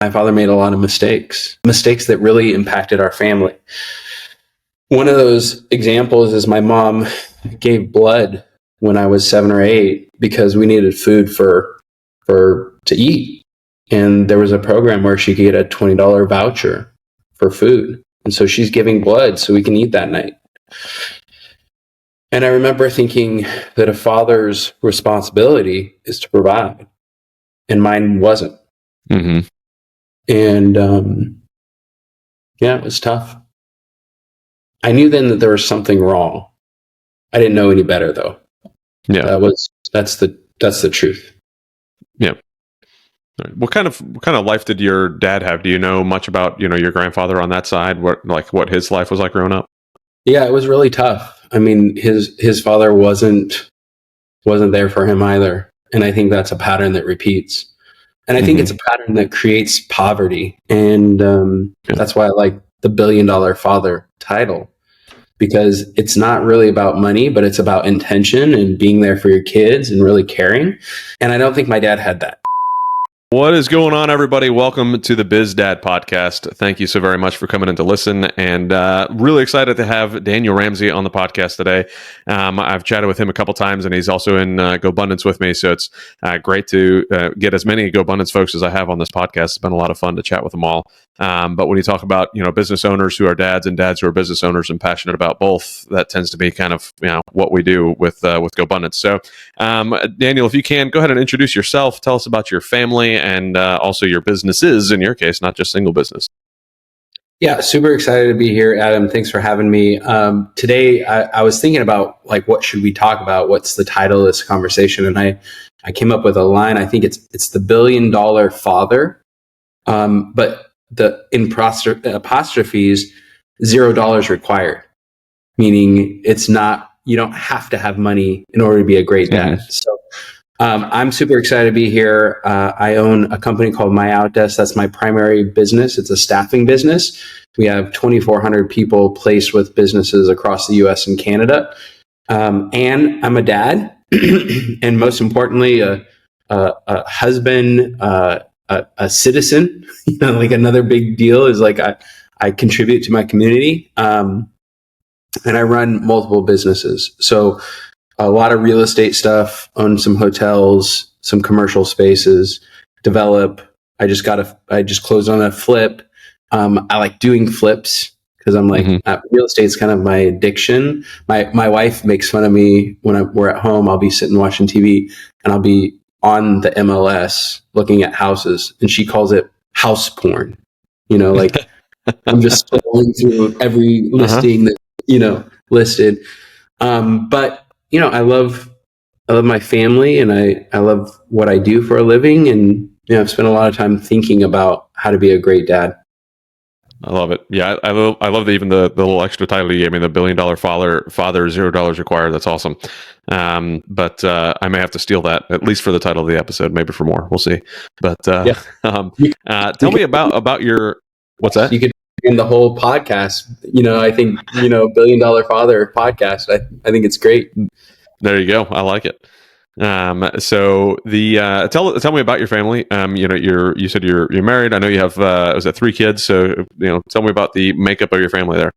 my father made a lot of mistakes that really impacted our family. One of those examples is my mom gave blood when I was 7 or 8 because we needed food to eat. And there was a program where she could get a $20 voucher for food. And so she's giving blood so we can eat that night. And I remember thinking that a father's responsibility is to provide, and mine wasn't. Mm-hmm. And it was tough. I knew then that there was something wrong. I didn't know any better, though. Yeah, that's the truth. Yeah. What kind of life did your dad have? Do you know much about your grandfather on that side? What his life was like growing up? Yeah, it was really tough. I mean, his father wasn't there for him either, and I think that's a pattern that repeats. And I think it's a pattern that creates poverty, and that's why I like the $1 billion father title, because it's not really about money, but it's about intention and being there for your kids and really caring. And I don't think my dad had that. What is going on, everybody? Welcome to the BizDad podcast. Thank you so very much for coming in to listen, and really excited to have Daniel Ramsey on the podcast today. I've chatted with him a couple times, and he's also in GoBundance with me, so it's great to get as many GoBundance folks as I have on this podcast. It's been a lot of fun to chat with them all. But when you talk about business owners who are dads and dads who are business owners and passionate about both, that tends to be kind of what we do with GoBundance. So, Daniel, if you can, go ahead and introduce yourself. Tell us about your family and also your businesses, in your case, not just single business. Yeah, super excited to be here, Adam. Thanks for having me. Today, I was thinking about what should we talk about? What's the title of this conversation? And I came up with a line. I think it's the $1 billion father, but the apostrophes, $0 required, meaning it's not, you don't have to have money in order to be a great dad. Mm-hmm. So I'm super excited to be here. I own a company called MyOutdesk. That's my primary business. It's a staffing business. We have 2,400 people placed with businesses across the US and Canada. And I'm a dad, and most importantly, a husband, a citizen. Another big deal is I contribute to my community, and I run multiple businesses. So a lot of real estate stuff, own some hotels, some commercial spaces, develop. I just closed on a flip. I like doing flips because I'm like, real estate's kind of my addiction. My wife makes fun of me when we're at home. I'll be sitting watching TV and I'll be on the MLS looking at houses, and she calls it house porn. I'm just scrolling through every listing that listed. But I love my family, and I love what I do for a living, and I've spent a lot of time thinking about how to be a great dad. I love it. Yeah, I love even the little extra title you gave me, the $1 billion father, $0 required. That's awesome. But I may have to steal that, at least for the title of the episode, maybe for more. We'll see. But tell me about your, what's that? You could in the whole podcast. I think $1 billion Father podcast. I think it's great. There you go. I like it. So tell me about your family. You said you're married. I know you have was that 3 kids? So tell me about the makeup of your family there.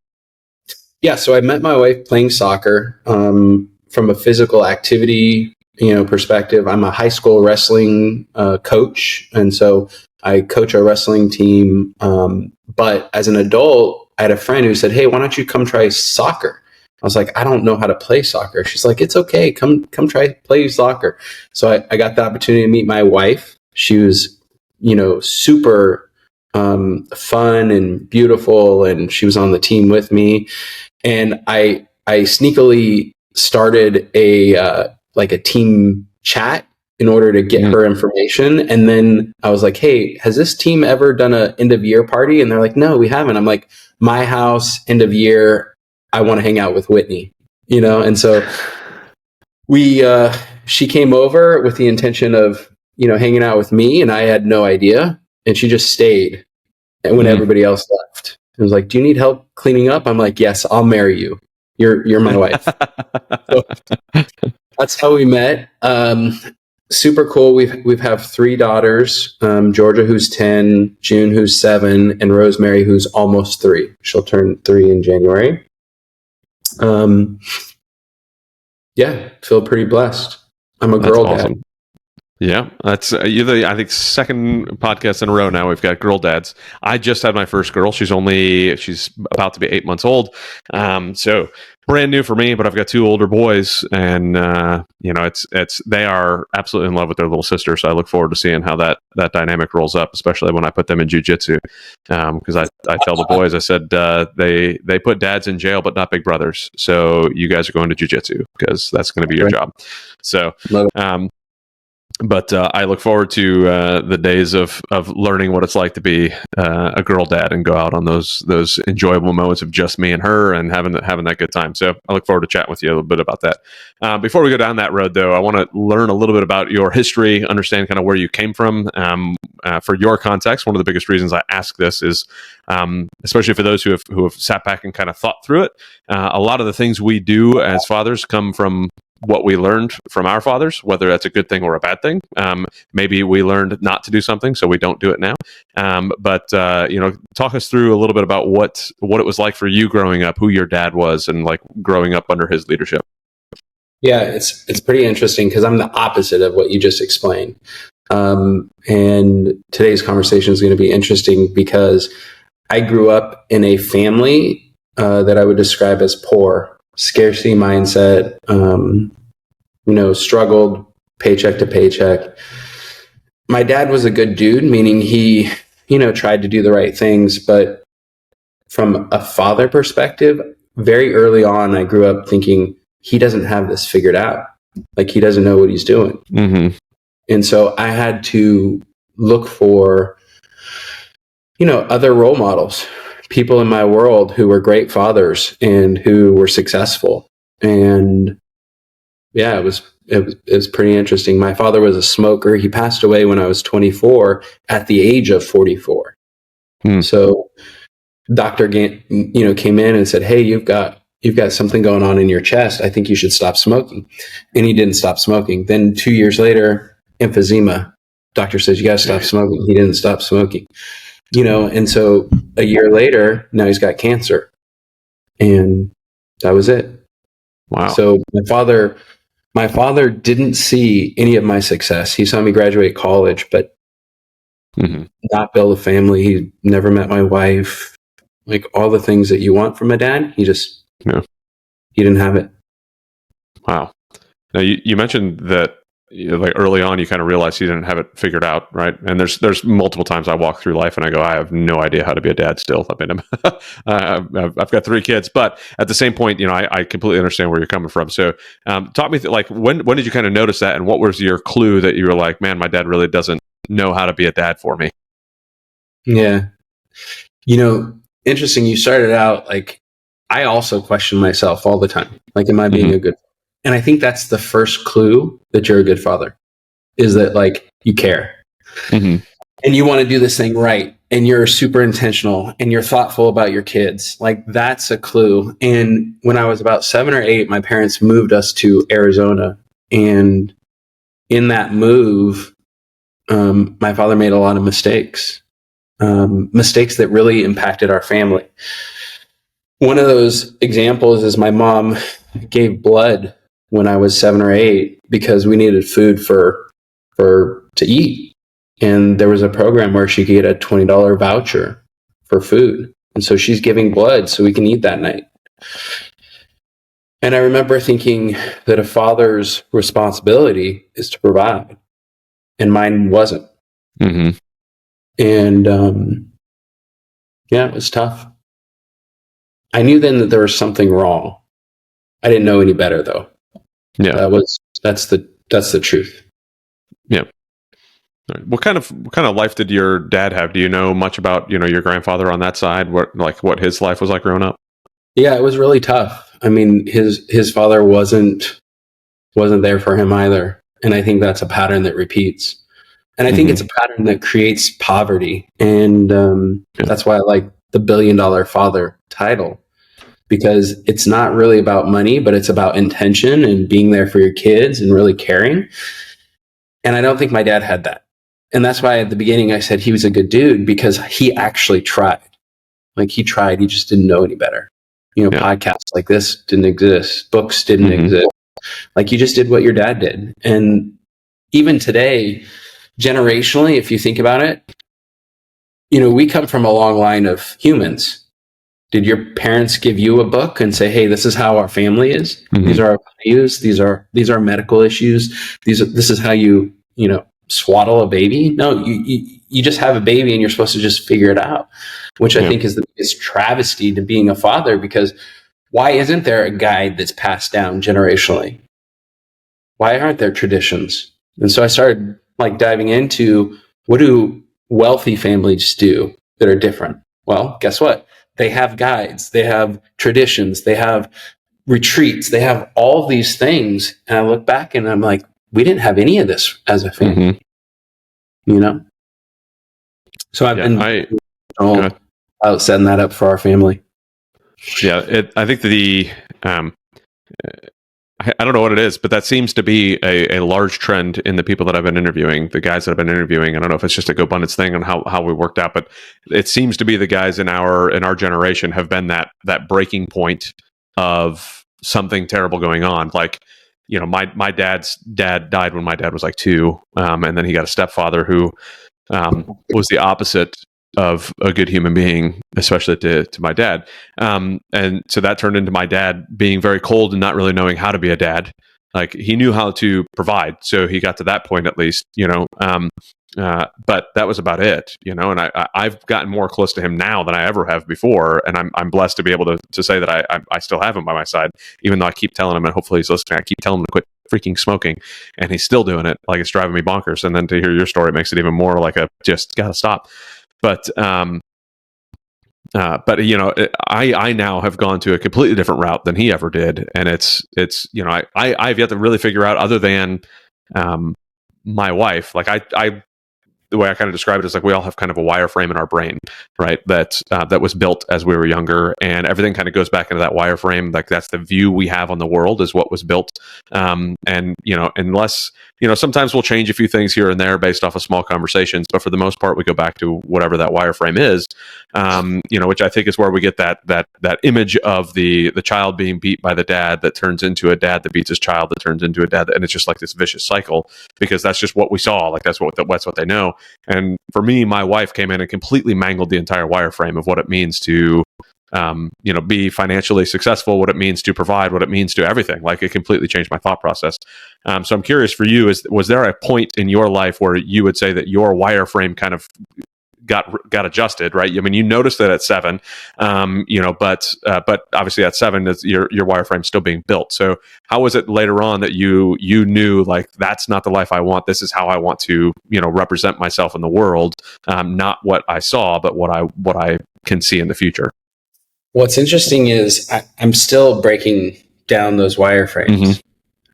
Yeah. So I met my wife playing soccer. From a physical activity perspective, I'm a high school wrestling coach, and so I coach a wrestling team. But as an adult, I had a friend who said, "Hey, why don't you come try soccer?" I was like, "I don't know how to play soccer." She's like, "It's okay. Come try play soccer." So I got the opportunity to meet my wife. She was, super fun and beautiful, and she was on the team with me. And I sneakily started a team chat in order to get her information. And then I was like, "Hey, has this team ever done an end of year party?" And they're like, "No, we haven't." I'm like, "My house, end of year. I want to hang out with Whitney," And so she came over with the intention of, hanging out with me, and I had no idea. And she just stayed. And when everybody else left, it was like, "Do you need help cleaning up?" I'm like, "Yes, I'll marry you. You're my wife." So that's how we met. super cool. We've have three daughters, Georgia, who's 10, June, who's 7, and Rosemary, who's almost 3. She'll turn 3 in January. Yeah, feel pretty blessed. I'm a girl awesome. dad. Yeah, that's you're the, I think, second podcast in a row now we've got girl dads. I just had my first girl. She's about to be 8 months old. So brand new for me, but I've got 2 older boys, and they are absolutely in love with their little sister. So I look forward to seeing how that dynamic rolls up, especially when I put them in jujitsu. Because I tell the boys, I said they put dads in jail, but not big brothers. So you guys are going to jujitsu because that's going to be your job. So. But I look forward to the days of learning what it's like to be a girl dad and go out on those enjoyable moments of just me and her and having that good time. So I look forward to chatting with you a little bit about that. Before we go down that road, though, I want to learn a little bit about your history, understand kind of where you came from. For your context, one of the biggest reasons I ask this is, especially for those who have sat back and kind of thought through it, a lot of the things we do as fathers come from what we learned from our fathers, whether that's a good thing or a bad thing. Maybe we learned not to do something, so we don't do it now. But talk us through a little bit about what it was like for you growing up, who your dad was, and like growing up under his leadership. Yeah, it's pretty interesting because I'm the opposite of what you just explained. And today's conversation is going to be interesting because I grew up in a family that I would describe as poor, scarcity mindset, struggled paycheck to paycheck. My dad was a good dude, meaning he, tried to do the right things. But from a father perspective, very early on, I grew up thinking he doesn't have this figured out. Like he doesn't know what he's doing. Mm-hmm. And so I had to look for, other role models, people in my world who were great fathers and who were successful. And yeah, it was pretty interesting. My father was a smoker. He passed away when I was 24 at the age of 44. So doctor came in and said, "Hey, you've got something going on in your chest. I think you should stop smoking." And he didn't stop smoking. Then 2 years later, emphysema. Doctor says, "You got to stop smoking." He didn't stop smoking. And so a year later, now he's got cancer. And that was it. Wow. So my father didn't see any of my success. He saw me graduate college, but not build a family. He never met my wife. Like all the things that you want from a dad, he didn't have it. Wow. Now you mentioned that like early on, you kind of realized you didn't have it figured out, right? And there's multiple times I walk through life and I go, I have no idea how to be a dad still. I mean, I've got 3 kids, but at the same point, I completely understand where you're coming from. So talk me like when did you kind of notice that, and what was your clue that you were like, man, my dad really doesn't know how to be a dad for me? Yeah. Interesting. You started out like, I also question myself all the time. Like, am I being a good? And I think that's the first clue that you're a good father, is that like you care and you want to do this thing right. And you're super intentional and you're thoughtful about your kids. Like that's a clue. And when I was about 7 or 8, my parents moved us to Arizona. And in that move, my father made a lot of mistakes that really impacted our family. One of those examples is my mom gave blood when I was 7 or 8 because we needed food to eat. And there was a program where she could get a $20 voucher for food. And so she's giving blood so we can eat that night. And I remember thinking that a father's responsibility is to provide, and mine wasn't. And it was tough. I knew then that there was something wrong. I didn't know any better though. Yeah, that's the truth. Yeah. What kind of life did your dad have? Do you know much about your grandfather on that side? What his life was like growing up? Yeah, it was really tough. I mean, his father wasn't there for him either, and I think that's a pattern that repeats. And I think it's a pattern that creates poverty, and that's why I like the $1 billion father title, because it's not really about money, but it's about intention and being there for your kids and really caring. And I don't think my dad had that. And that's why at the beginning I said he was a good dude, because he actually tried. Like he tried, he just didn't know any better. Podcasts like this didn't exist. Books didn't exist. Like you just did what your dad did. And even today, generationally, if you think about it, we come from a long line of humans. Did your parents give you a book and say, hey, this is how our family is? These are our values. These are medical issues. This is how you swaddle a baby. No, you just have a baby and you're supposed to just figure it out, which I think is the biggest travesty to being a father, because why isn't there a guide that's passed down generationally? Why aren't there traditions? And so I started diving into, what do wealthy families do that are different? Well, guess what? They have guides, they have traditions, they have retreats, they have all these things. And I look back and I'm like, we didn't have any of this as a family, So I've been out setting that up for our family. Yeah, I think I don't know what it is, but that seems to be a large trend in the people that I've been interviewing, the guys that I've been interviewing. I don't know if it's just a GoBundance thing on how we worked out, but it seems to be the guys in our generation have been that breaking point of something terrible going on. Like, my dad's dad died when my dad was 2, and then he got a stepfather who was the opposite of a good human being, especially to my dad. And so that turned into my dad being very cold and not really knowing how to be a dad. Like he knew how to provide. So he got to that point at least, but that was about it, and I've gotten more close to him now than I ever have before. And I'm blessed to be able to say that I still have him by my side, even though I keep telling him, and hopefully he's listening, I keep telling him to quit freaking smoking, and he's still doing it. Like it's driving me bonkers. And then to hear your story, it makes it even more like just gotta stop. But I now have gone to a completely different route than he ever did, and it's I've yet to really figure out, other than my wife. Like the way I kind of describe it is we all have kind of a wireframe in our brain, right? That was built as we were younger, and everything kind of goes back into that wireframe. Like that's the view we have on the world, is what was built. And unless sometimes we'll change a few things here and there based off of small conversations, but for the most part, we go back to whatever that wireframe is. Which I think is where we get that image of the child being beat by the dad that turns into a dad that beats his child that turns into a dad, and it's just like this vicious cycle, because that's just what we saw. Like that's what they know. And for me, my wife came in and completely mangled the entire wireframe of what it means to, be financially successful, what it means to provide, what it means to everything. Like it completely changed my thought process. So I'm curious for you, was there a point in your life where you would say that your wireframe kind of got adjusted, right? I mean, you noticed that at 7, but obviously at 7, your wireframe still being built. So how was it later on that you knew like that's not the life I want? This is how I want to represent myself in the world, not what I saw, but what I can see in the future. What's interesting is I'm still breaking down those wireframes,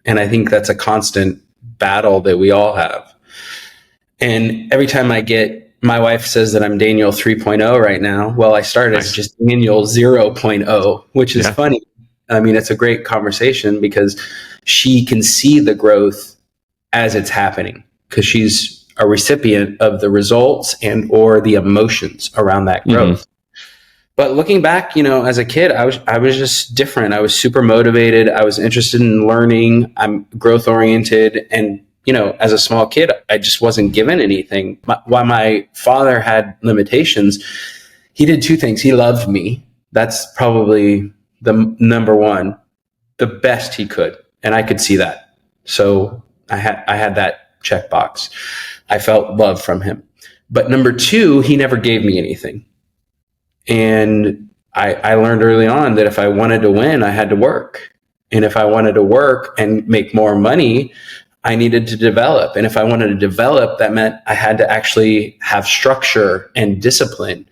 and I think that's a constant battle that we all have. And every time my wife says that I'm Daniel 3.0 right now. Well, I started as just Daniel 0.0, which is funny. I mean, it's a great conversation because she can see the growth as it's happening, because she's a recipient of the results and or the emotions around that growth. But looking back, as a kid, I was just different. I was super motivated. I was interested in learning. I'm growth oriented, and as a small kid, I just wasn't given anything. While my father had limitations, he did 2 things. He loved me. That's probably the number one, the best he could. And I could see that. So I had that checkbox. I felt love from him. But number 2, he never gave me anything. And I learned early on that if I wanted to win, I had to work. And if I wanted to work and make more money, I needed to develop. And if I wanted to develop, that meant I had to actually have structure and discipline.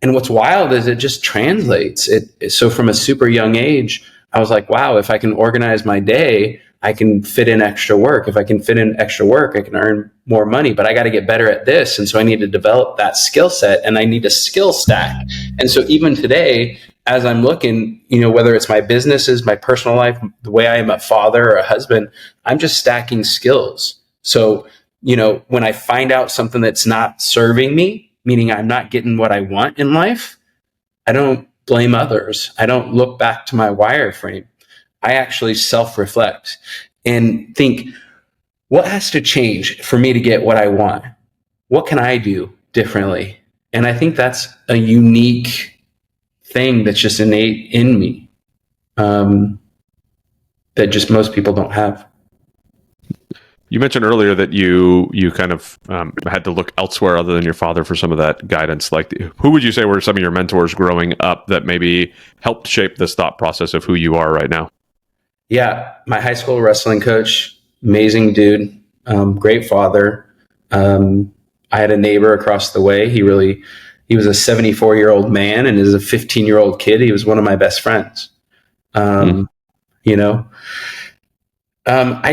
And what's wild is it just translates. So from a super young age, I was like, wow, if I can organize my day, I can fit in extra work. If I can fit in extra work, I can earn more money, but I got to get better at this. And so I need to develop that skill set, and I need a skill stack. And so even today, as I'm looking, whether it's my businesses, my personal life, the way I am a father or a husband, I'm just stacking skills. So when I find out something that's not serving me, meaning I'm not getting what I want in life, I don't blame others. I don't look back to my wireframe. I actually self-reflect and think, what has to change for me to get what I want? What can I do differently? And I think that's a unique thing that's just innate in me, that just most people don't have. You mentioned earlier that you kind of had to look elsewhere other than your father for some of that guidance. Like, who would you say were some of your mentors growing up that maybe helped shape this thought process of who you are right now? Yeah, my high school wrestling coach, amazing dude, great father. I had a neighbor across the way. He was a 74-year-old man, and as a 15-year-old kid, he was one of my best friends. I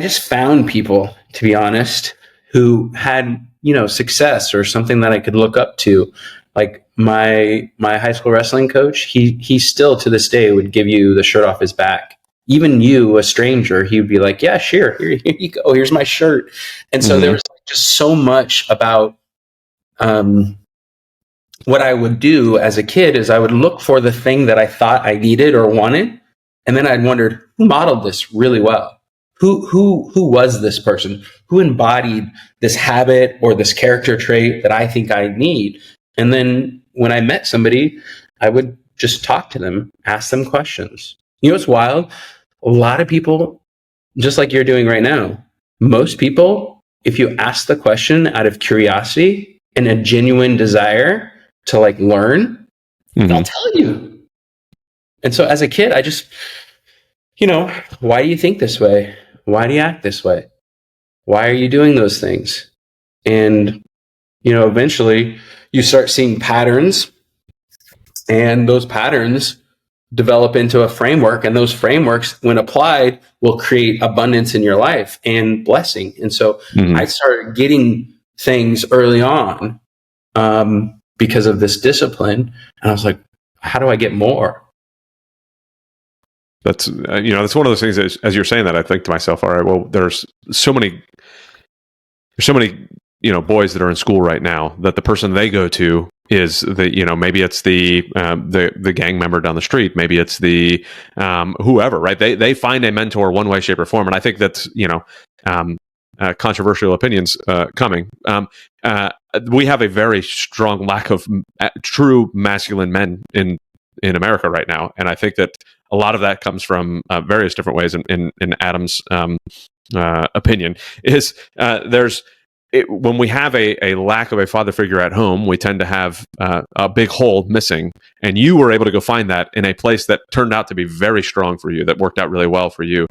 just found people, to be honest, who had, success or something that I could look up to. Like my high school wrestling coach, he still to this day would give you the shirt off his back. Even you, a stranger, he would be like, yeah, sure, here you go. Here's my shirt. And so there was just so much about what I would do as a kid is I would look for the thing that I thought I needed or wanted. And then I'd wondered, who modeled this really well? Who was this person? Who embodied this habit or this character trait that I think I need? And then when I met somebody, I would just talk to them, ask them questions. You know what's wild? A lot of people, just like you're doing right now, most people, if you ask the question out of curiosity and a genuine desire to learn, they'll tell you. And so as a kid, I just, why do you think this way? Why do you act this way? Why are you doing those things? And, eventually you start seeing patterns, and those patterns develop into a framework, and those frameworks, when applied, will create abundance in your life and blessing. And so I started getting things early on because of this discipline. And I was like, how do I get more? That's that's one of those things that, as you're saying that, I think to myself, all right, well, there's so many boys that are in school right now that the person they go to is maybe it's the gang member down the street, maybe it's the whoever, right? They find a mentor one way, shape, or form, and I think that's controversial opinions coming. We have a very strong lack of true masculine men in America right now, and I think that a lot of that comes from various different ways. In Adam's opinion, is when we have a lack of a father figure at home, we tend to have a big hole missing. And you were able to go find that in a place that turned out to be very strong for you, that worked out really well for you.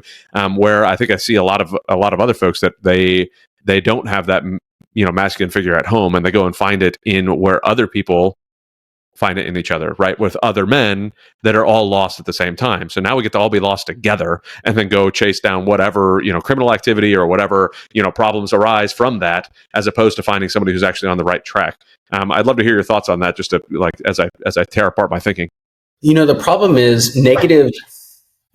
Where I think I see a lot of other folks that they don't have that masculine figure at home, and they go and find it in where other people find it in each other, right? With other men that are all lost at the same time. So now we get to all be lost together and then go chase down whatever, criminal activity or whatever, problems arise from that, as opposed to finding somebody who's actually on the right track. I'd love to hear your thoughts on that, just to as I tear apart my thinking. The problem is negative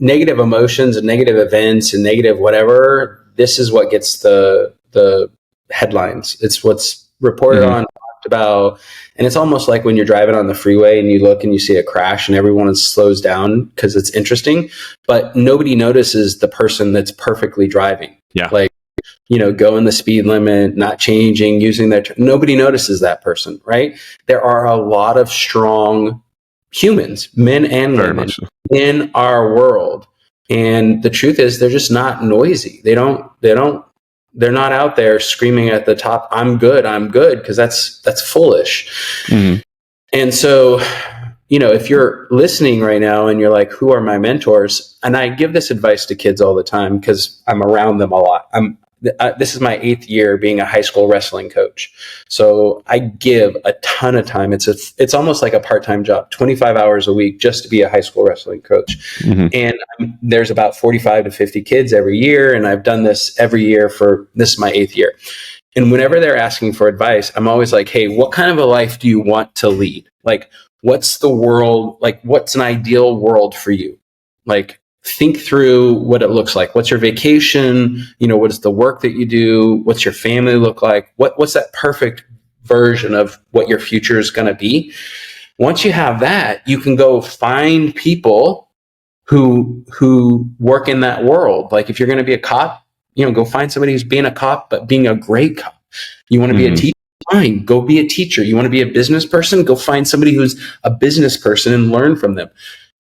emotions and negative events and negative whatever. This is what gets the headlines. It's what's reported on, talked about. And it's almost like when you're driving on the freeway and you look and you see a crash and everyone slows down because it's interesting, but nobody notices the person that's perfectly driving. Yeah. Going the speed limit, not changing, using their, nobody notices that person, right? There are a lot of strong humans, men and women, in our world. And the truth is they're just not noisy. They're not out there screaming at the top, I'm good, because that's foolish. And so, if you're listening right now and you're like, who are my mentors? And I give this advice to kids all the time because I'm around them a lot. This is my 8th year being a high school wrestling coach. So I give a ton of time. It's almost like a part-time job, 25 hours a week just to be a high school wrestling coach. And there's about 45 to 50 kids every year. And I've done this every year this is my 8th year. And whenever they're asking for advice, I'm always like, hey, what kind of a life do you want to lead? What's the world? What's an ideal world for you? think through what it looks like. What's your vacation? What is the work that you do? What's your family look like? What's that perfect version of what your future is going to be? Once you have that, you can go find people who work in that world. Like if you're going to be a cop, go find somebody who's being a cop, but being a great cop. You want to be a teacher? Fine, go be a teacher. You want to be a business person? Go find somebody who's a business person and learn from them.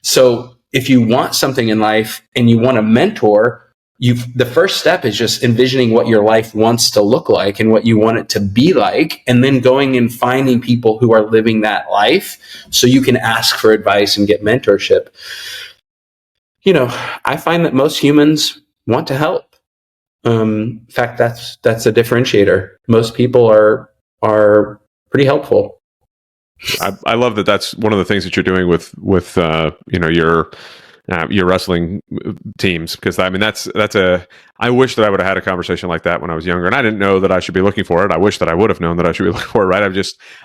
So if you want something in life and you want a mentor, the first step is just envisioning what your life wants to look like and what you want it to be like, and then going and finding people who are living that life so you can ask for advice and get mentorship. I find that most humans want to help. In fact, that's a differentiator. Most people are pretty helpful. I love that. That's one of the things that you're doing with your wrestling teams, because I mean that's I wish that I would have had a conversation like that when I was younger, and I didn't know that I should be looking for it. I wish that I would have known that I should be looking for it. Right?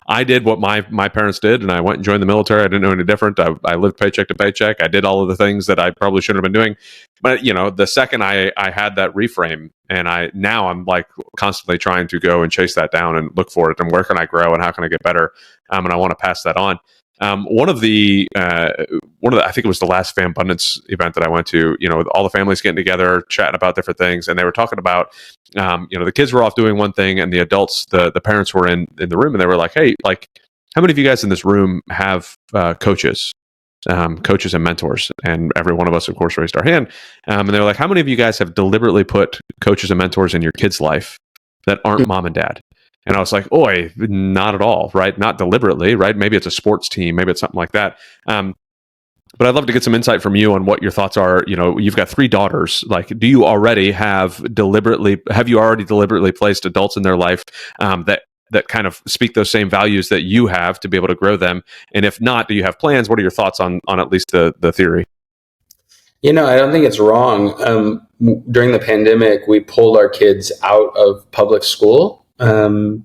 I did what my parents did, and I went and joined the military. I didn't know any different. I lived paycheck to paycheck. I did all of the things that I probably shouldn't have been doing. But the second I had that reframe, and I'm like constantly trying to go and chase that down and look for it, and where can I grow and how can I get better, and I want to pass that on. One of the I think it was the last Fam Abundance event that I went to, with all the families getting together, chatting about different things. And they were talking about, the kids were off doing one thing, and the adults, the parents were in the room, and they were like, hey, like, how many of you guys in this room have coaches and mentors? And every one of us, of course, raised our hand. And they were like, how many of you guys have deliberately put coaches and mentors in your kid's life that aren't mom and dad? And I was like, oi, not at all, right? Not deliberately, right? Maybe it's a sports team, maybe it's something like that. But I'd love to get some insight from you on what your thoughts are. You've got 3 daughters. Like, have you already deliberately placed adults in their life that kind of speak those same values that you have to be able to grow them? And if not, do you have plans? What are your thoughts on at least the theory? I don't think it's wrong. During the pandemic, we pulled our kids out of public school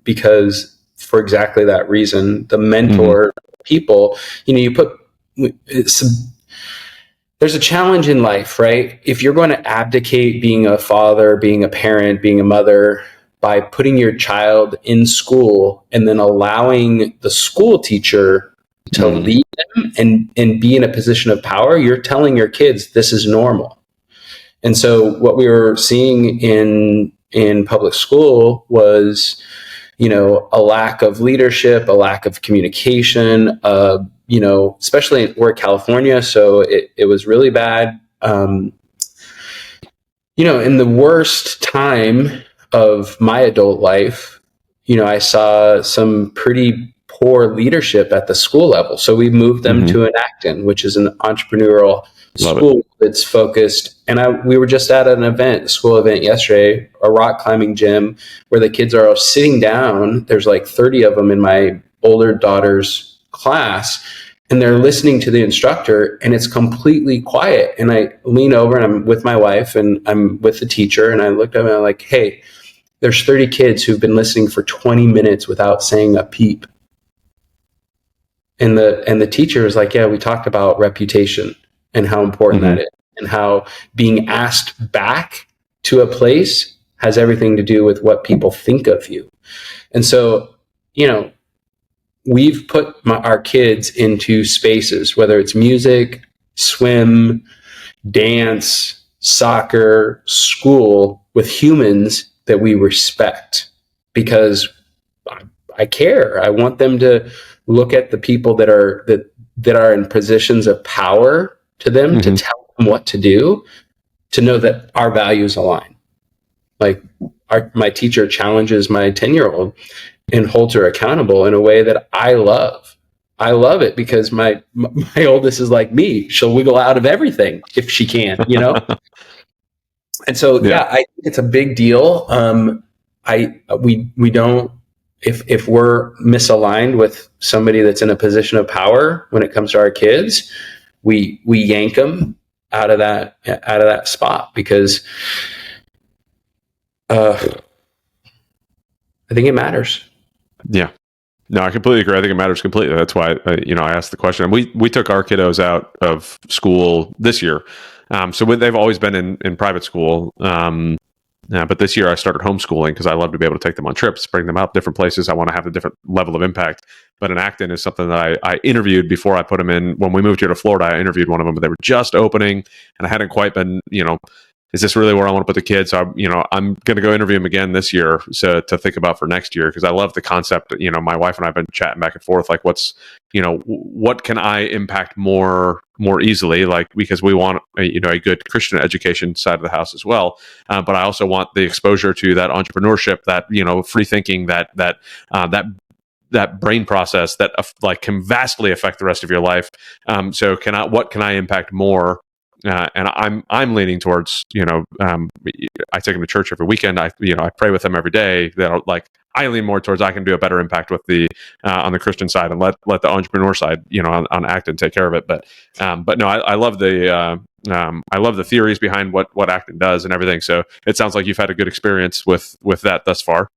because for exactly that reason. The mentor people, there's a challenge in life, right? If you're going to abdicate being a father, being a parent, being a mother by putting your child in school and then allowing the school teacher to lead them and be in a position of power, you're telling your kids this is normal. And so what we were seeing in public school was, a lack of leadership, a lack of communication, especially we're California. So it was really bad. In the worst time of my adult life, I saw some pretty poor leadership at the school level. So we moved them to an Acton, which is an entrepreneurial school that's focused. And we were just at a school event yesterday, a rock climbing gym where the kids are all sitting down. There's like 30 of them in my older daughter's class, and they're listening to the instructor, and it's completely quiet. And I lean over, and I'm with my wife, and I'm with the teacher, and I looked at them and I'm like, hey, there's 30 kids who've been listening for 20 minutes without saying a peep. And the teacher was like, yeah, we talked about reputation and how important that is, and how being asked back to a place has everything to do with what people think of you. And so, we've put our kids into spaces, whether it's music, swim, dance, soccer, school, with humans that we respect, because I care. I want them to look at the people that are in positions of power to them, to tell them what to do, to know that our values align. Like my teacher challenges my 10-year-old and holds her accountable in a way that I love. I love it because my oldest is like me. She'll wiggle out of everything if she can, And so, I think it's a big deal. We don't, if we're misaligned with somebody that's in a position of power when it comes to our kids, we yank them out of that spot, because I think it matters. Yeah. No, I completely agree. I think it matters completely. That's why, I asked the question. We took our kiddos out of school this year They've always been in private school. But this year I started homeschooling because I love to be able to take them on trips, bring them out different places. I want to have a different level of impact. But in Acton is something that I interviewed before I put them in. When we moved here to Florida, I interviewed one of them, but they were just opening and I hadn't quite been, is this really where I want to put the kids? So, I'm going to go interview them again this year. So to think about for next year, because I love the concept. My wife and I have been chatting back and forth, like what can I impact more easily? Like, because we want a good Christian education side of the house as well. But I also want the exposure to that entrepreneurship, that, free thinking, that brain process that can vastly affect the rest of your life. So what can I impact more? And I'm leaning towards, I take them to church every weekend. I pray with them every day. I lean more towards I can do a better impact with the on the Christian side and let the entrepreneur side, on Acton take care of it. But no, I love the theories behind what Acton does and everything. So it sounds like you've had a good experience with that thus far.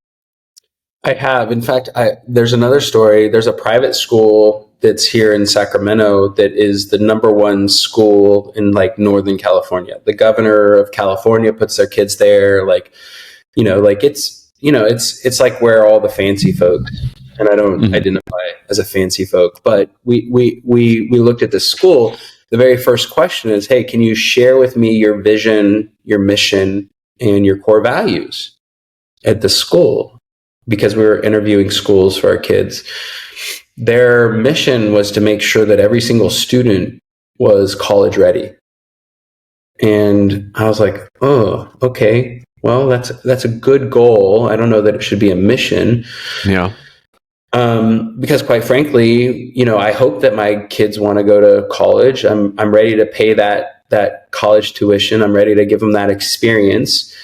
I have. In fact, there's another story. There's a private school that's here in Sacramento that is the number one school in Northern California. The governor of California puts their kids there. It's like where all the fancy folks, and I don't identify as a fancy folk, but we looked at this school. The very first question is, hey, can you share with me your vision, your mission, and your core values at the school? Because we were interviewing schools for our kids. Their mission was to make sure that every single student was college ready. And I was like, oh, okay. Well, that's a good goal. I don't know that it should be a mission. Yeah. Because quite frankly, I hope that my kids want to go to college. I'm ready to pay that college tuition. I'm ready to give them that experience.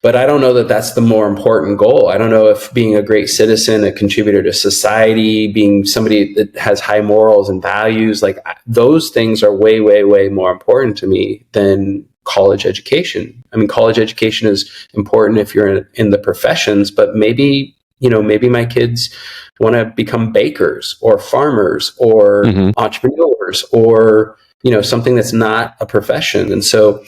But I don't know that that's the more important goal. I don't know if being a great citizen, a contributor to society, being somebody that has high morals and values, those things are way, way, way more important to me than college education. I mean, college education is important if you're in the professions, but maybe my kids want to become bakers or farmers or entrepreneurs or, something that's not a profession. And so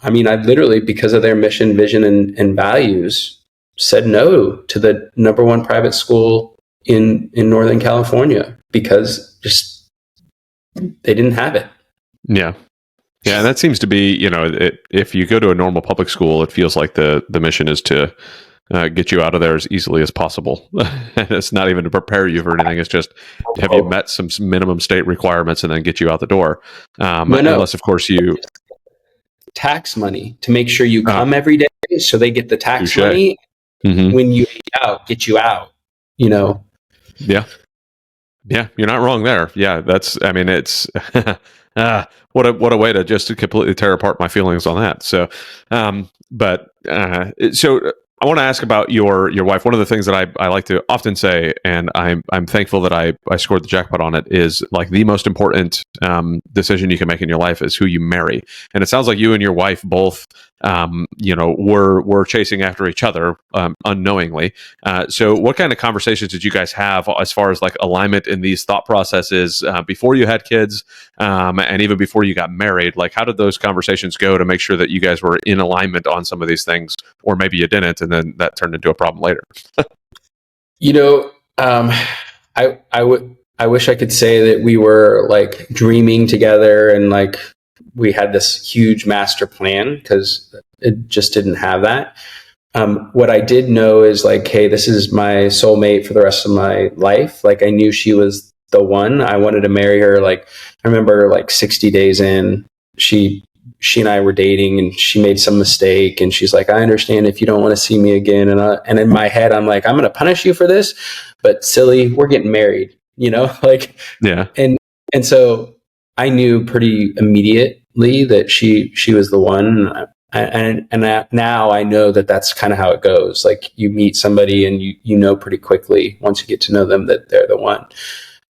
I literally, because of their mission, vision, and values, said no to the number one private school in Northern California because just they didn't have it. Yeah. Yeah. And that seems to be, if you go to a normal public school, it feels like the mission is to get you out of there as easily as possible. And it's not even to prepare you for anything. It's just, have you met some minimum state requirements and then get you out the door? Unless, of course, you... tax money to make sure you come every day, so they get the tax money when you get you out. Yeah, you're not wrong there. Yeah, it's what a way to just completely tear apart my feelings on that. So, so I want to ask about your wife. One of the things that I like to often say, and I'm thankful that I scored the jackpot on it, is the most important decision you can make in your life is who you marry. And it sounds like you and your wife both, were chasing after each other unknowingly. So what kind of conversations did you guys have as far as alignment in these thought processes before you had kids, and even before you got married? How did those conversations go to make sure that you guys were in alignment on some of these things, or maybe you didn't, and then that turned into a problem later? I wish I could say that we were dreaming together and we had this huge master plan, because it just didn't have that. What I did know is hey, this is my soulmate for the rest of my life. I knew she was the one. I wanted to marry her. I remember 60 days in, she and I were dating, and she made some mistake, and she's like, I understand if you don't want to see me again. And in my head, I'm like, I'm going to punish you for this, but silly, we're getting married, yeah. And so I knew pretty immediately that she was the one. And now I know that that's kind of how it goes. You meet somebody and you know pretty quickly, once you get to know them, that they're the one.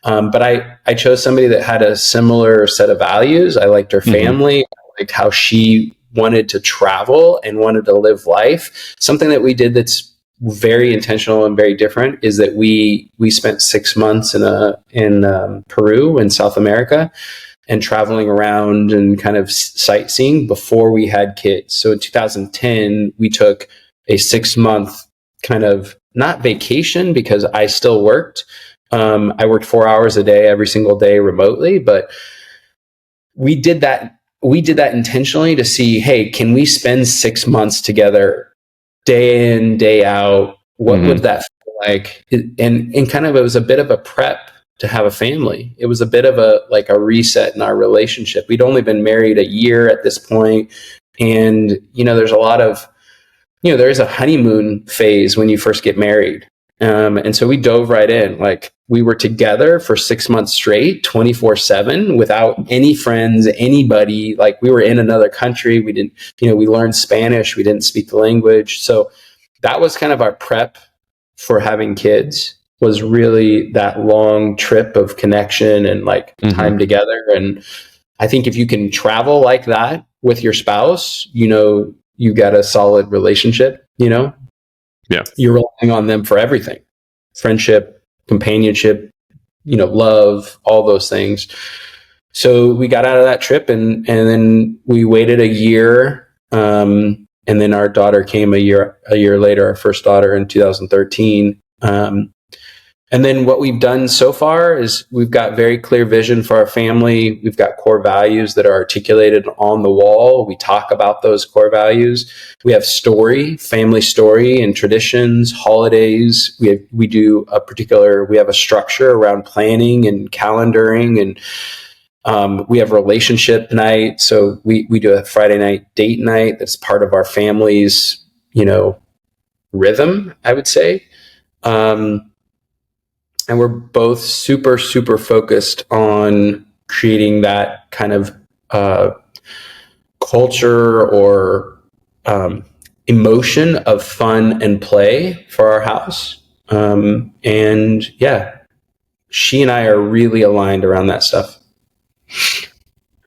But I chose somebody that had a similar set of values. I liked her family. I liked how she wanted to travel and wanted to live life. Something that we did that's very intentional and very different is that we spent 6 months in Peru in South America. and traveling around and kind of sightseeing before we had kids. So in 2010, we took a 6-month kind of, not vacation because I still worked. I worked 4 hours a day, every single day remotely, but we did that intentionally to see, hey, can we spend 6 months together, day in, day out? What would that feel like? And kind of, it was a bit of a prep to have a family. It was a bit of a reset in our relationship. We'd only been married a year at this point. And, there's a lot of, there's a honeymoon phase when you first get married. And so we dove right in. Like, we were together for 6 months straight, 24/7, without any friends, anybody. Like, we were in another country. We didn't, we learned Spanish. We didn't speak the language. So that was kind of our prep for having kids, was really that long trip of connection and time together. And I think if you can travel like that with your spouse, you got a solid relationship, Yeah. You're relying on them for everything. Friendship, companionship, love, all those things. So we got out of that trip and then we waited a year. And then our daughter came a year later, our first daughter in 2013. And then what we've done so far is we've got very clear vision for our family. We've got core values that are articulated on the wall. We talk about those core values. We have family story and traditions, holidays. We have a structure around planning and calendaring, and we have relationship night. So we do a Friday night date night. That's part of our family's, rhythm, I would say. And we're both super, super focused on creating that kind of culture or emotion of fun and play for our house. And yeah, she and I are really aligned around that stuff.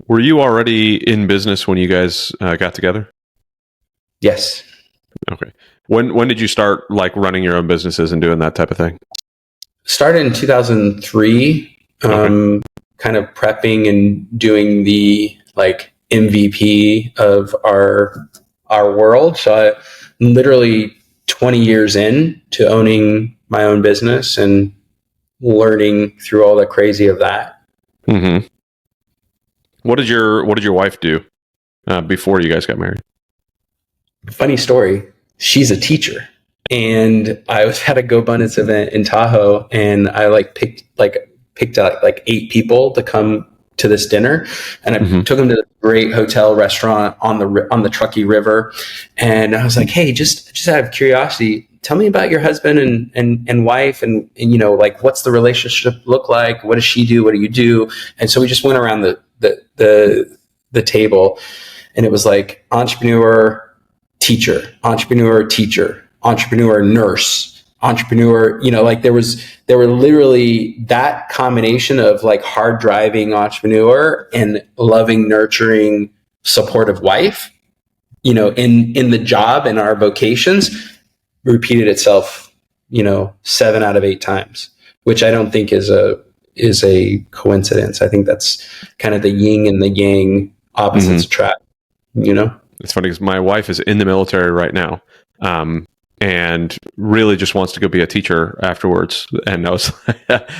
Were you already in business when you guys got together? Yes. Okay. When did you start running your own businesses and doing that type of thing? Started in 2003, kind of prepping and doing the MVP of our world. So I'm literally 20 years in to owning my own business and learning through all the crazy of that. Mm-hmm. What did your wife do before you guys got married? Funny story. She's a teacher. And I was at a GoBundance event in Tahoe, and I picked out 8 people to come to this dinner, and I took them to this great hotel restaurant on the Truckee River, and I was like, hey, just out of curiosity, tell me about your husband and wife, and what's the relationship look like? What does she do? What do you do? And so we just went around the table, and it was entrepreneur, teacher, entrepreneur, nurse, entrepreneur, there were literally that combination of hard driving entrepreneur and loving, nurturing, supportive wife, in the job and our vocations repeated itself, 7 out of 8 times, which I don't think is a coincidence. I think that's kind of the yin and the yang opposites attract, It's funny because my wife is in the military right now. And really just wants to go be a teacher afterwards. And I was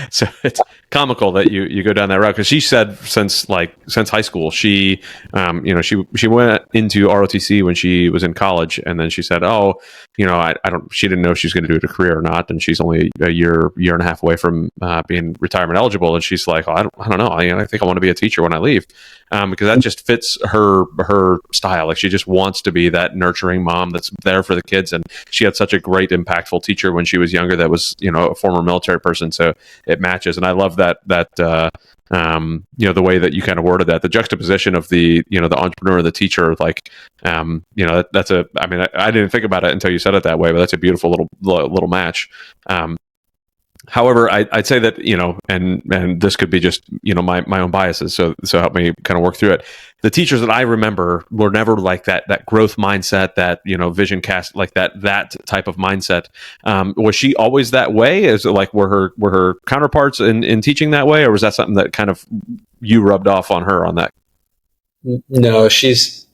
so it's comical that you go down that route, because she said since high school she went into ROTC when she was in college, and then she said, she didn't know if she's going to do it a career or not, and she's only a year and a half away from being retirement eligible, and she's like, I don't know, I think I want to be a teacher when I leave, because that just fits her style. She just wants to be that nurturing mom that's there for the kids, and she had such a great impactful teacher when she was younger that was a former military person, so it matches. And I love that the way that you kind of worded that, the juxtaposition of the entrepreneur, the teacher, that's I didn't think about it until you said it that way, but that's a beautiful little match. However, I'd say that, and this could be just, my own biases. So help me kind of work through it. The teachers that I remember were never like that growth mindset, that, vision cast, that type of mindset. Was she always that way? Is it were her counterparts in teaching that way? Or was that something that kind of you rubbed off on her on that? No, she's,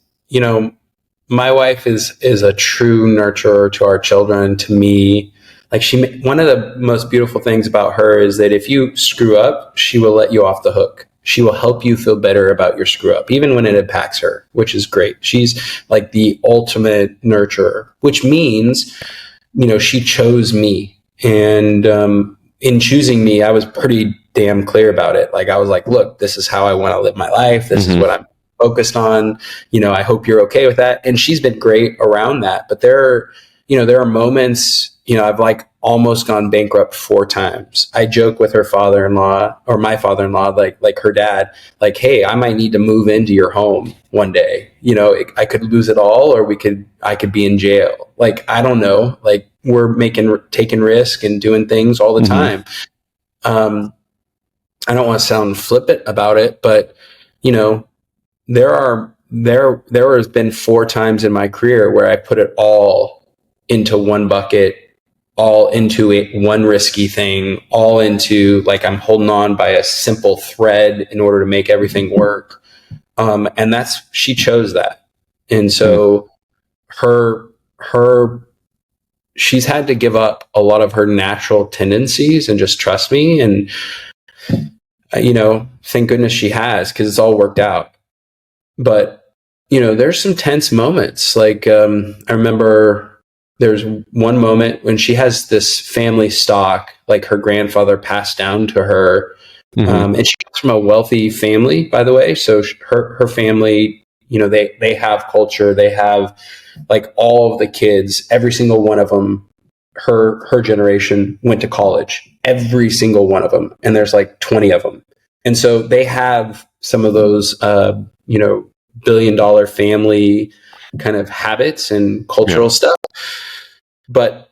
my wife is a true nurturer to our children, to me. Like one of the most beautiful things about her is that if you screw up, she will let you off the hook. She will help you feel better about your screw up, even when it impacts her, which is great. She's like the ultimate nurturer, which means, she chose me. And in choosing me, I was pretty damn clear about it. Like, I was like, look, this is how I want to live my life. This is what I'm focused on. I hope you're okay with that. And she's been great around that. But there are moments, I've like almost gone bankrupt 4 times. I joke with her father-in-law, or my father-in-law, like her dad, like, hey, I might need to move into your home one day. I could lose it all, or I could be in jail. Like, I don't know. Like, we're taking risk and doing things all the time. I don't want to sound flippant about it, but there has been 4 times in my career where I put it all into one bucket, all into one risky thing, all into like I'm holding on by a simple thread in order to make everything work. And she chose that. And so she's had to give up a lot of her natural tendencies and just trust me. And, thank goodness she has, because it's all worked out. But, there's some tense moments. Like, I remember there's one moment when she has this family stock, like her grandfather passed down to her. And she comes from a wealthy family, by the way. So her family, they have culture. They have like all of the kids, every single one of them, her generation went to college, every single one of them. And there's like 20 of them. And so they have some of those, billion-dollar family kind of habits and cultural stuff. But